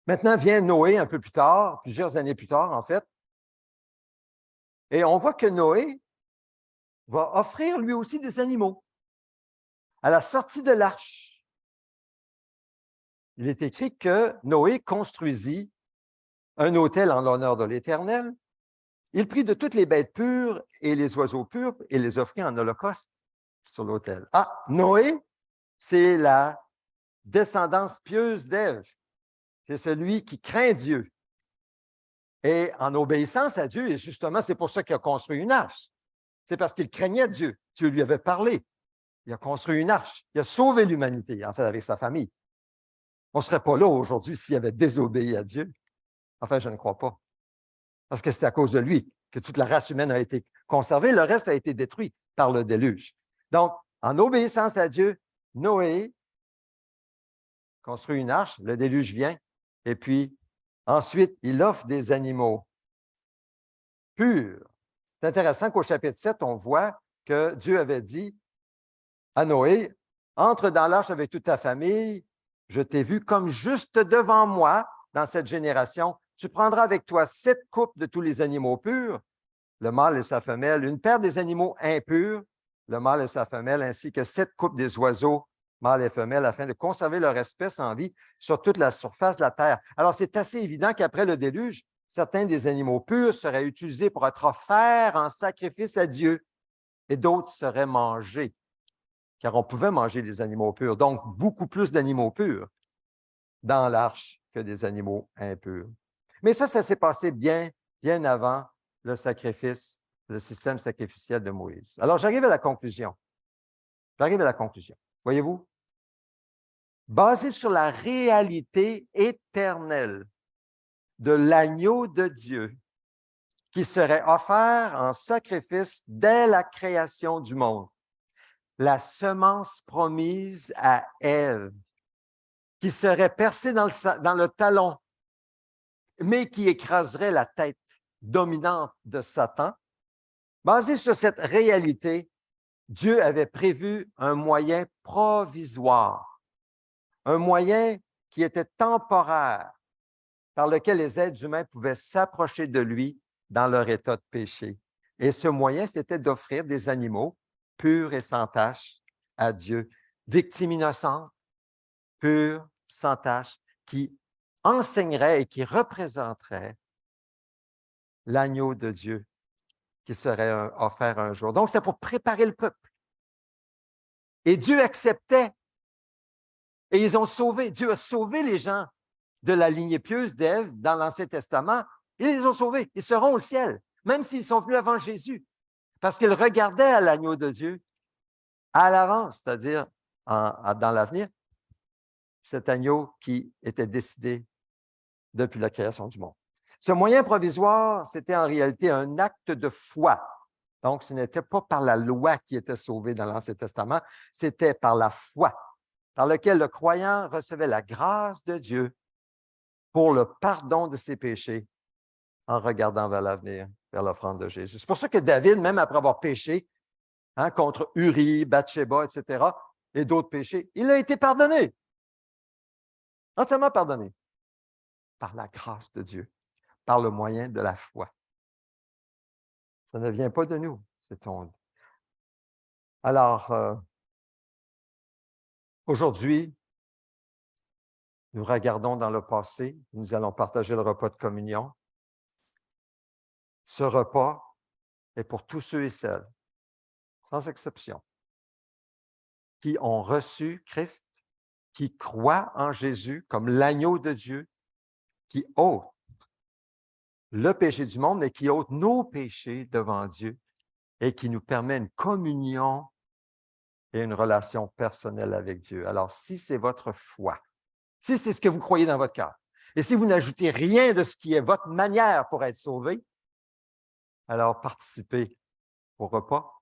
Maintenant vient Noé un peu plus tard, plusieurs années plus tard, en fait. Et on voit que Noé va offrir lui aussi des animaux. À la sortie de l'arche, il est écrit que Noé construisit un autel en l'honneur de l'Éternel. Il prit de toutes les bêtes pures et les oiseaux purs et les offrit en holocauste sur l'autel. Ah, Noé, c'est la descendance pieuse d'Ève. C'est celui qui craint Dieu. Et en obéissance à Dieu, et justement, c'est pour ça qu'il a construit une arche. C'est parce qu'il craignait Dieu. Dieu lui avait parlé. Il a construit une arche. Il a sauvé l'humanité, en fait, avec sa famille. On ne serait pas là aujourd'hui s'il avait désobéi à Dieu. Enfin, je ne crois pas. Parce que c'est à cause de lui que toute la race humaine a été conservée. Le reste a été détruit par le déluge. Donc, en obéissance à Dieu, Noé construit une arche, le déluge vient, et puis ensuite, il offre des animaux purs. C'est intéressant qu'au chapitre 7, on voit que Dieu avait dit à Noé, « Entre dans l'arche avec toute ta famille, je t'ai vu comme juste devant moi dans cette génération. Tu prendras avec toi 7 couples de tous les animaux purs, le mâle et sa femelle, une paire des animaux impurs, le mâle et sa femelle, ainsi que 7 couples des oiseaux, mâles et femelles, afin de conserver leur espèce en vie sur toute la surface de la terre. » Alors, c'est assez évident qu'après le déluge, certains des animaux purs seraient utilisés pour être offerts en sacrifice à Dieu et d'autres seraient mangés, car on pouvait manger des animaux purs. Donc, beaucoup plus d'animaux purs dans l'arche que des animaux impurs. Mais ça s'est passé bien avant le sacrifice, le système sacrificiel de Moïse. Alors, j'arrive à la conclusion. Voyez-vous? Basé sur la réalité éternelle de l'agneau de Dieu qui serait offert en sacrifice dès la création du monde. La semence promise à Ève, qui serait percée dans le talon, mais qui écraserait la tête dominante de Satan. Basé sur cette réalité, Dieu avait prévu un moyen provisoire, un moyen qui était temporaire, par lequel les êtres humains pouvaient s'approcher de lui dans leur état de péché. Et ce moyen, c'était d'offrir des animaux purs et sans tache à Dieu, victimes innocentes, pures, sans tache, qui enseigneraient et qui représenteraient l'agneau de Dieu qui serait offert un jour. Donc, c'était pour préparer le peuple. Et Dieu acceptait. Et ils ont sauvé. Dieu a sauvé les gens de la lignée pieuse d'Ève dans l'Ancien Testament. Ils les ont sauvés. Ils seront au ciel, même s'ils sont venus avant Jésus. Parce qu'ils regardaient à l'agneau de Dieu à l'avance, c'est-à-dire dans l'avenir, cet agneau qui était décidé depuis la création du monde. Ce moyen provisoire, c'était en réalité un acte de foi. Donc, ce n'était pas par la loi qui était sauvé dans l'Ancien Testament, c'était par la foi. par lequel le croyant recevait la grâce de Dieu pour le pardon de ses péchés en regardant vers l'avenir, vers l'offrande de Jésus. C'est pour ça que David, même après avoir péché contre Uri, Bathsheba, etc., et d'autres péchés, il a été pardonné, entièrement pardonné, par la grâce de Dieu, par le moyen de la foi. Ça ne vient pas de nous, c'est ton. Alors, aujourd'hui, nous regardons dans le passé, nous allons partager le repas de communion. Ce repas est pour tous ceux et celles, sans exception, qui ont reçu Christ, qui croient en Jésus comme l'agneau de Dieu, qui ôte le péché du monde, mais qui ôte nos péchés devant Dieu et qui nous permet une communion et une relation personnelle avec Dieu. Alors, si c'est votre foi, si c'est ce que vous croyez dans votre cœur, et si vous n'ajoutez rien de ce qui est votre manière pour être sauvé, alors participez au repas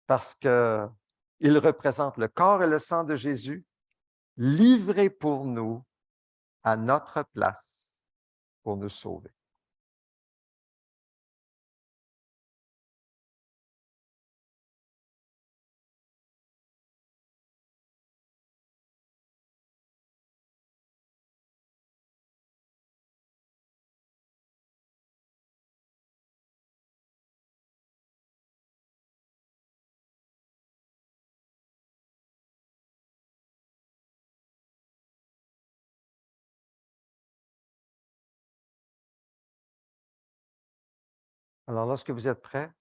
parce qu'il représente le corps et le sang de Jésus livrés pour nous à notre place pour nous sauver. Alors, lorsque vous êtes prêts,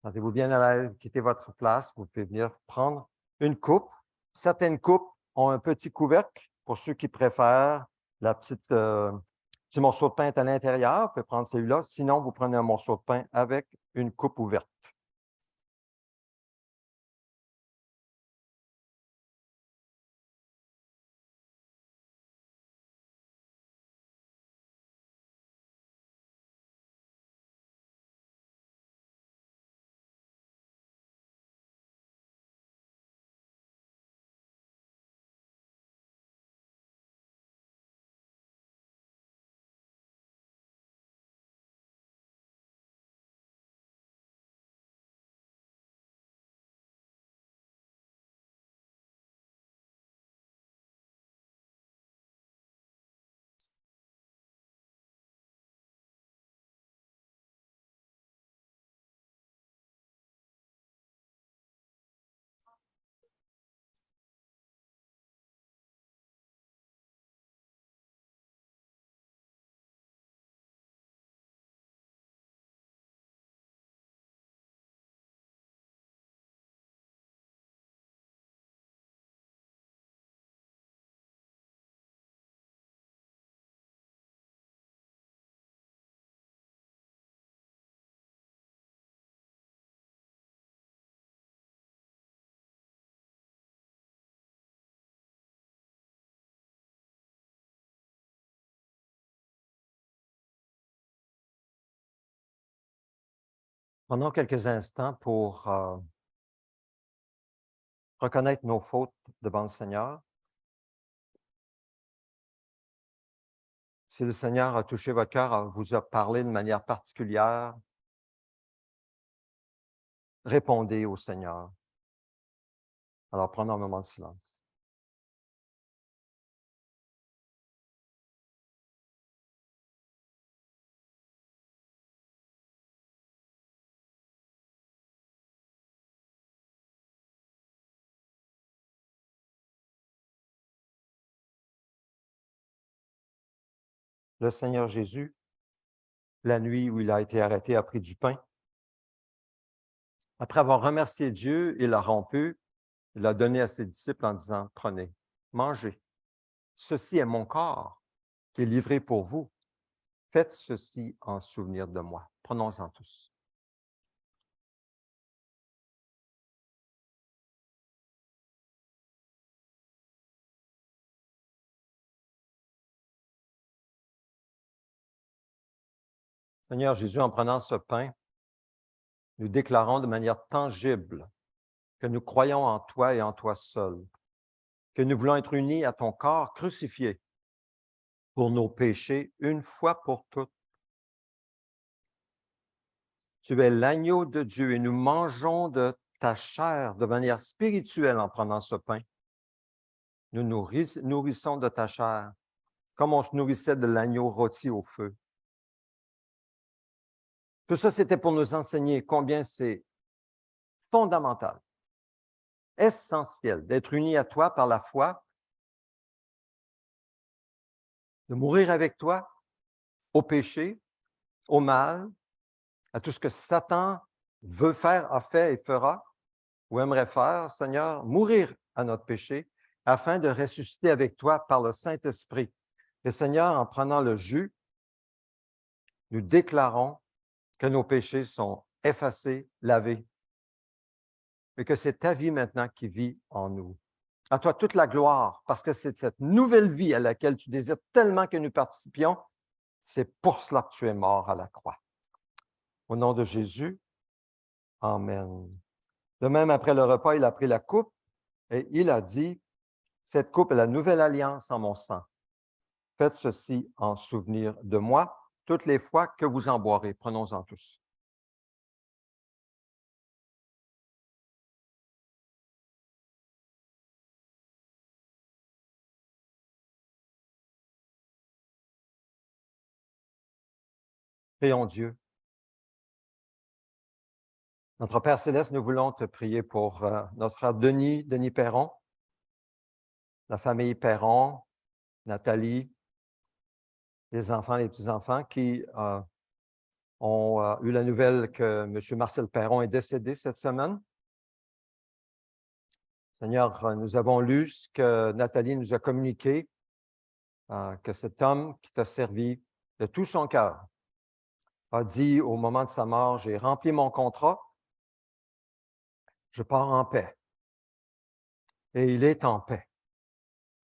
sentez-vous bien à l'aise, quittez votre place, vous pouvez venir prendre une coupe. Certaines coupes ont un petit couvercle pour ceux qui préfèrent la petit morceau de pain est à l'intérieur, vous pouvez prendre celui-là. Sinon, vous prenez un morceau de pain avec une coupe ouverte. Prenons quelques instants pour reconnaître nos fautes devant le Seigneur. Si le Seigneur a touché votre cœur, vous a parlé de manière particulière, répondez au Seigneur. Alors, prenons un moment de silence. Le Seigneur Jésus, la nuit où il a été arrêté, a pris du pain. Après avoir remercié Dieu, il l'a rompu, il l'a donné à ses disciples en disant, « Prenez, mangez. Ceci est mon corps qui est livré pour vous. Faites ceci en souvenir de moi. » Prenons-en tous. Seigneur Jésus, en prenant ce pain, nous déclarons de manière tangible que nous croyons en toi et en toi seul. que nous voulons être unis à ton corps crucifié pour nos péchés une fois pour toutes. Tu es l'agneau de Dieu et nous mangeons de ta chair de manière spirituelle en prenant ce pain. Nous nous nourrissons de ta chair comme on se nourrissait de l'agneau rôti au feu. Tout ça, c'était pour nous enseigner combien c'est fondamental, essentiel d'être unis à toi par la foi, de mourir avec toi au péché, au mal, à tout ce que Satan veut faire, a fait et fera, ou aimerait faire, Seigneur, mourir à notre péché afin de ressusciter avec toi par le Saint-Esprit. Et Seigneur, en prenant le jus, nous déclarons que nos péchés sont effacés, lavés, et que c'est ta vie maintenant qui vit en nous. À toi toute la gloire, parce que c'est cette nouvelle vie à laquelle tu désires tellement que nous participions. C'est pour cela que tu es mort à la croix. Au nom de Jésus, Amen. De même, après le repas, il a pris la coupe et il a dit, cette coupe est la nouvelle alliance en mon sang. Faites ceci en souvenir de moi toutes les fois que vous en boirez. Prenons-en tous. Prions Dieu. Notre Père céleste, nous voulons te prier pour notre frère Denis Perron, la famille Perron, Nathalie, les enfants, les petits-enfants qui ont eu la nouvelle que M. Marcel Perron est décédé cette semaine. Seigneur, nous avons lu ce que Nathalie nous a communiqué, que cet homme qui t'a servi de tout son cœur a dit au moment de sa mort, j'ai rempli mon contrat, je pars en paix. Et il est en paix.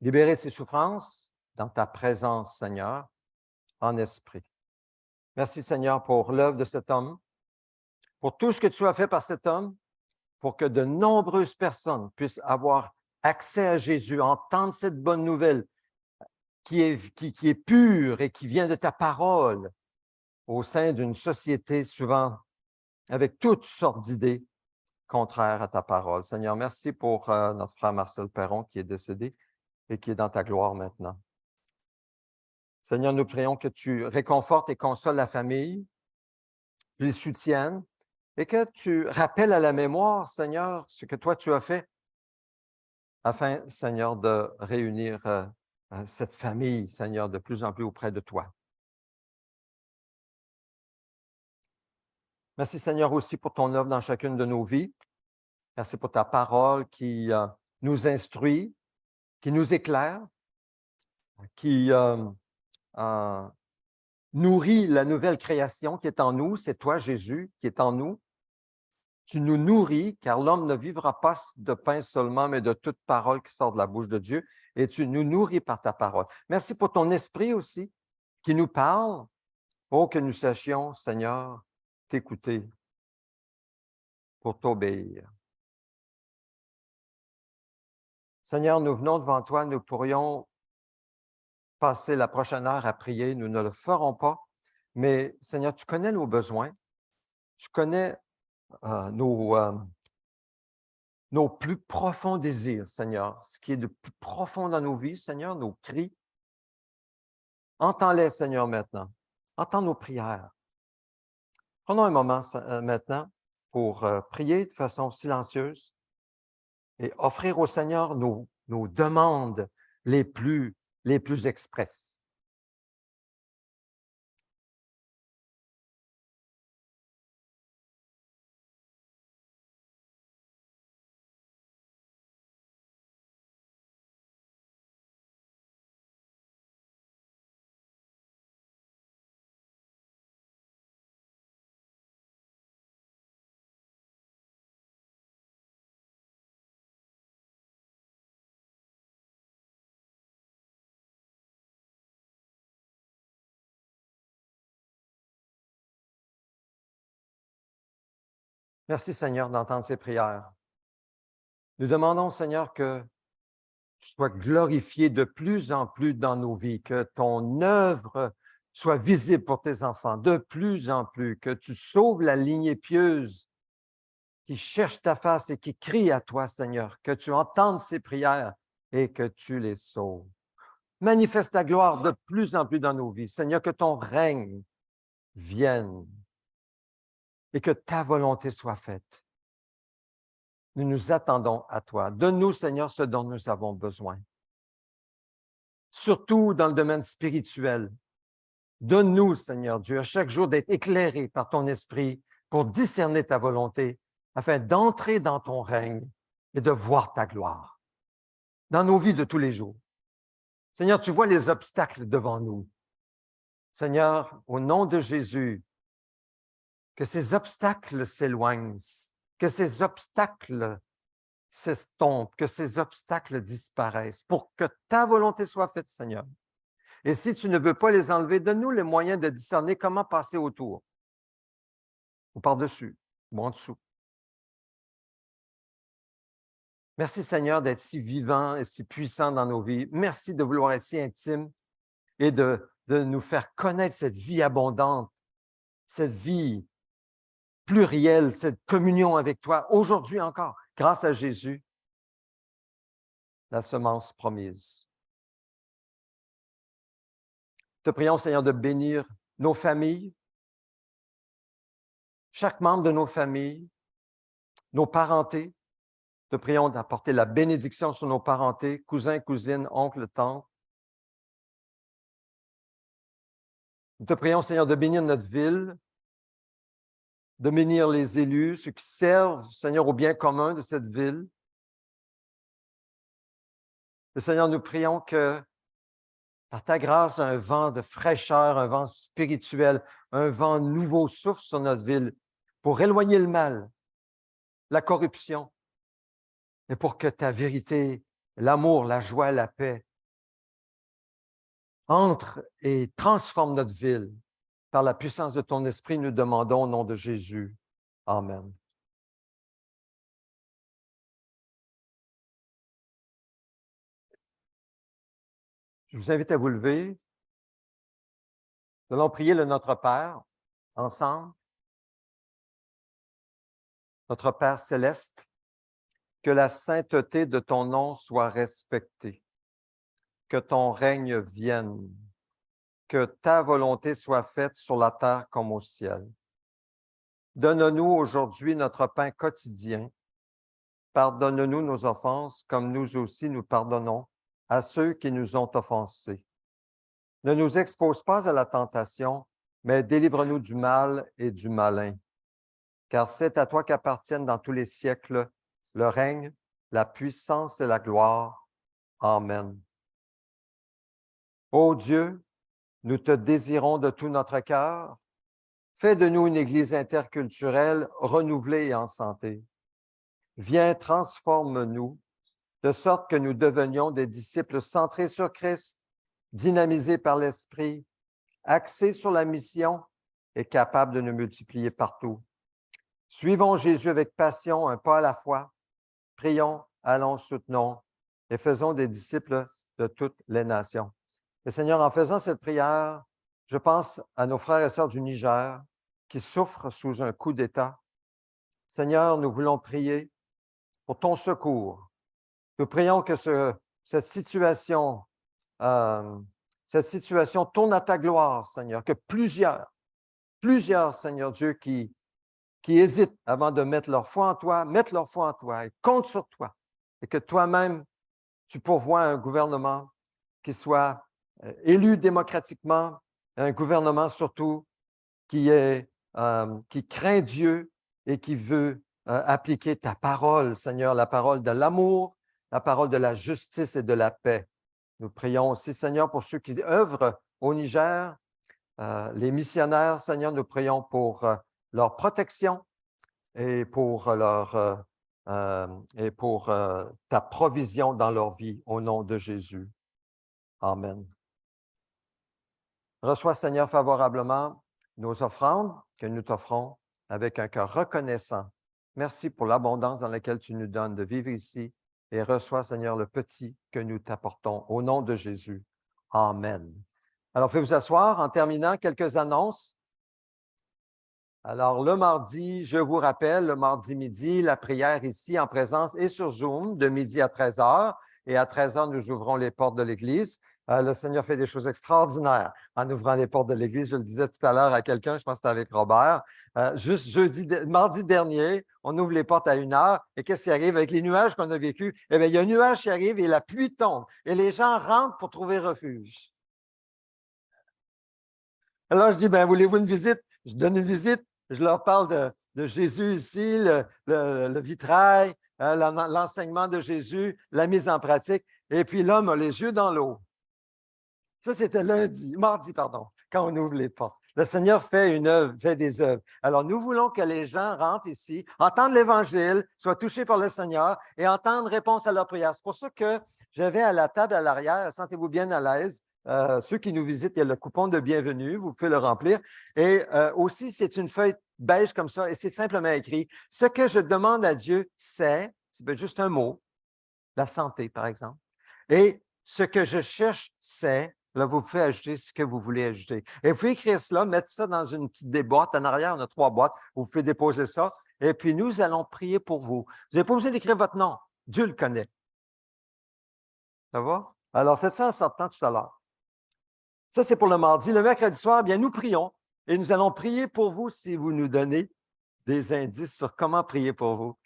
Libérer ses souffrances dans ta présence, Seigneur, en esprit. Merci, Seigneur, pour l'œuvre de cet homme, pour tout ce que tu as fait par cet homme, pour que de nombreuses personnes puissent avoir accès à Jésus, entendre cette bonne nouvelle qui est pure et qui vient de ta parole au sein d'une société souvent avec toutes sortes d'idées contraires à ta parole. Seigneur, merci pour notre frère Marcel Perron qui est décédé et qui est dans ta gloire maintenant. Seigneur, nous prions que tu réconfortes et consoles la famille, tu les soutiennes et que tu rappelles à la mémoire, Seigneur, ce que toi tu as fait afin, Seigneur, de réunir cette famille, Seigneur, de plus en plus auprès de toi. Merci, Seigneur, aussi pour ton œuvre dans chacune de nos vies. Merci pour ta parole qui nous instruit, qui nous éclaire, qui nourrit la nouvelle création qui est en nous. C'est toi, Jésus, qui est en nous. Tu nous nourris, car l'homme ne vivra pas de pain seulement, mais de toute parole qui sort de la bouche de Dieu. Et tu nous nourris par ta parole. Merci pour ton esprit aussi, qui nous parle. Oh, que nous sachions, Seigneur, t'écouter pour t'obéir. Seigneur, nous venons devant toi, nous pourrions passer la prochaine heure à prier, nous ne le ferons pas, mais Seigneur, tu connais nos besoins, tu connais nos plus profonds désirs, Seigneur, ce qui est de plus profond dans nos vies, Seigneur, nos cris. Entends-les, Seigneur, maintenant. Entends nos prières. Prenons un moment maintenant pour prier de façon silencieuse et offrir au Seigneur nos demandes les plus expresses. Merci, Seigneur, d'entendre ces prières. Nous demandons, Seigneur, que sois glorifié de plus en plus dans nos vies, que ton œuvre soit visible pour tes enfants de plus en plus, que tu sauves la lignée pieuse qui cherche ta face et qui crie à toi, Seigneur, que tu entendes ces prières et que tu les sauves. Manifeste ta gloire de plus en plus dans nos vies. Seigneur, que ton règne vienne et que ta volonté soit faite. Nous nous attendons à toi. Donne-nous, Seigneur, ce dont nous avons besoin. Surtout dans le domaine spirituel. Donne-nous, Seigneur Dieu, à chaque jour d'être éclairés par ton esprit pour discerner ta volonté, afin d'entrer dans ton règne et de voir ta gloire dans nos vies de tous les jours. Seigneur, tu vois les obstacles devant nous. Seigneur, au nom de Jésus, que ces obstacles s'éloignent, que ces obstacles s'estompent, que ces obstacles disparaissent pour que ta volonté soit faite, Seigneur. Et si tu ne veux pas les enlever, donne-nous les moyens de discerner comment passer autour, ou par-dessus, ou en dessous. Merci, Seigneur, d'être si vivant et si puissant dans nos vies. Merci de vouloir être si intime et de nous faire connaître cette vie abondante, cette vie plurielle, cette communion avec toi, aujourd'hui encore, grâce à Jésus, la semence promise. Te prions, Seigneur, de bénir nos familles, chaque membre de nos familles, nos parentés. Te prions d'apporter la bénédiction sur nos parentés, cousins, cousines, oncles, tantes. Nous te prions, Seigneur, de bénir notre ville, de bénir les élus, ceux qui servent, Seigneur, au bien commun de cette ville. Et Seigneur, nous prions que, par ta grâce, un vent de fraîcheur, un vent spirituel, un vent nouveau souffle sur notre ville pour éloigner le mal, la corruption, et pour que ta vérité, l'amour, la joie, la paix entrent et transforment notre ville. Par la puissance de ton esprit, nous demandons au nom de Jésus. Amen. Je vous invite à vous lever. Nous allons prier le Notre Père ensemble. Notre Père céleste, que la sainteté de ton nom soit respectée, que ton règne vienne, que ta volonté soit faite sur la terre comme au ciel. Donne-nous aujourd'hui notre pain quotidien. Pardonne-nous nos offenses comme nous aussi nous pardonnons à ceux qui nous ont offensés. Ne nous expose pas à la tentation, mais délivre-nous du mal et du malin. Car c'est à toi qu'appartiennent dans tous les siècles le règne, la puissance et la gloire. Amen. Ô Dieu, nous te désirons de tout notre cœur. Fais de nous une Église interculturelle renouvelée et en santé. Viens, transforme-nous, de sorte que nous devenions des disciples centrés sur Christ, dynamisés par l'Esprit, axés sur la mission et capables de nous multiplier partout. Suivons Jésus avec passion, un pas à la fois. Prions, allons, soutenons et faisons des disciples de toutes les nations. Et Seigneur, en faisant cette prière, je pense à nos frères et sœurs du Niger qui souffrent sous un coup d'État. Seigneur, nous voulons prier pour ton secours. Nous prions que cette situation tourne à ta gloire, Seigneur, que plusieurs, Seigneur Dieu, qui hésitent avant de mettre leur foi en toi, mettent leur foi en toi et comptent sur toi. Et que toi-même, tu pourvoies un gouvernement qui soit élu démocratiquement, un gouvernement surtout qui craint Dieu et qui veut appliquer ta parole, Seigneur, la parole de l'amour, la parole de la justice et de la paix. Nous prions aussi, Seigneur, pour ceux qui œuvrent au Niger, les missionnaires, Seigneur, nous prions pour leur protection et pour ta provision dans leur vie, au nom de Jésus. Amen. Reçois, Seigneur, favorablement nos offrandes que nous t'offrons avec un cœur reconnaissant. Merci pour l'abondance dans laquelle tu nous donnes de vivre ici et reçois, Seigneur, le petit que nous t'apportons. Au nom de Jésus. Amen. Alors, faites-vous asseoir. En terminant, quelques annonces. Alors, le mardi, je vous rappelle, le mardi midi, la prière ici en présence et sur Zoom de midi à 13 heures. Et à 13 heures, nous ouvrons les portes de l'Église. Le Seigneur fait des choses extraordinaires en ouvrant les portes de l'Église. Je le disais tout à l'heure à quelqu'un, je pense que c'était avec Robert. Juste mardi dernier, on ouvre les portes à 1 heure. Et qu'est-ce qui arrive avec les nuages qu'on a vécus? Eh bien, il y a un nuage qui arrive et la pluie tombe. Et les gens rentrent pour trouver refuge. Alors, je dis, ben, voulez-vous une visite? Je donne une visite. Je leur parle de Jésus ici, le vitrail, l'enseignement de Jésus, la mise en pratique. Et puis l'homme a les yeux dans l'eau. Ça, c'était mardi, pardon, quand on ouvre les portes. Le Seigneur fait une œuvre, fait des œuvres. Alors, nous voulons que les gens rentrent ici, entendent l'Évangile, soient touchés par le Seigneur et entendent réponse à leurs prières. C'est pour ça que j'avais à la table à l'arrière, sentez-vous bien à l'aise. Ceux qui nous visitent, il y a le coupon de bienvenue, vous pouvez le remplir. Et aussi, c'est une feuille beige comme ça et c'est simplement écrit. Ce que je demande à Dieu, c'est juste un mot, la santé, par exemple. Et ce que je cherche, c'est, là, vous pouvez ajouter ce que vous voulez ajouter. Et vous pouvez écrire cela, mettre ça dans une petite boîte. En arrière, on a 3 boîtes. Vous pouvez déposer ça. Et puis, nous allons prier pour vous. Vous n'avez pas besoin d'écrire votre nom. Dieu le connaît. Ça va? Alors, faites ça en sortant tout à l'heure. Ça, c'est pour le mardi. Le mercredi soir, bien, nous prions. Et nous allons prier pour vous si vous nous donnez des indices sur comment prier pour vous.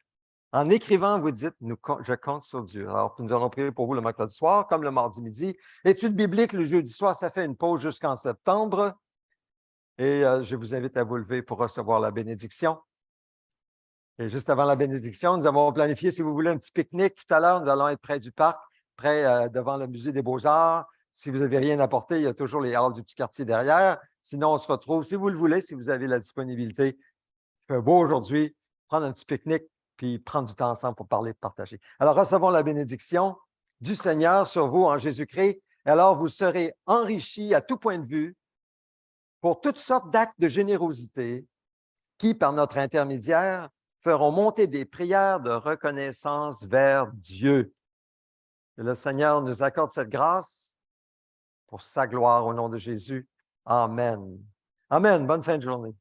En écrivant, vous dites, je compte sur Dieu. Alors, nous allons prier pour vous le mercredi soir, comme le mardi midi. Étude biblique le jeudi soir, ça fait une pause jusqu'en septembre. Et je vous invite à vous lever pour recevoir la bénédiction. Et juste avant la bénédiction, nous avons planifié, si vous voulez, un petit pique-nique tout à l'heure. Nous allons être près du parc, près devant le musée des Beaux-Arts. Si vous n'avez rien à porter, il y a toujours les halles du petit quartier derrière. Sinon, on se retrouve, si vous le voulez, si vous avez la disponibilité. Il fait beau aujourd'hui, prendre un petit pique-nique, puis prendre du temps ensemble pour parler, partager. Alors, recevons la bénédiction du Seigneur sur vous en Jésus-Christ. Et alors, vous serez enrichis à tout point de vue pour toutes sortes d'actes de générosité qui, par notre intermédiaire, feront monter des prières de reconnaissance vers Dieu. Que le Seigneur nous accorde cette grâce pour sa gloire au nom de Jésus. Amen. Amen. Bonne fin de journée.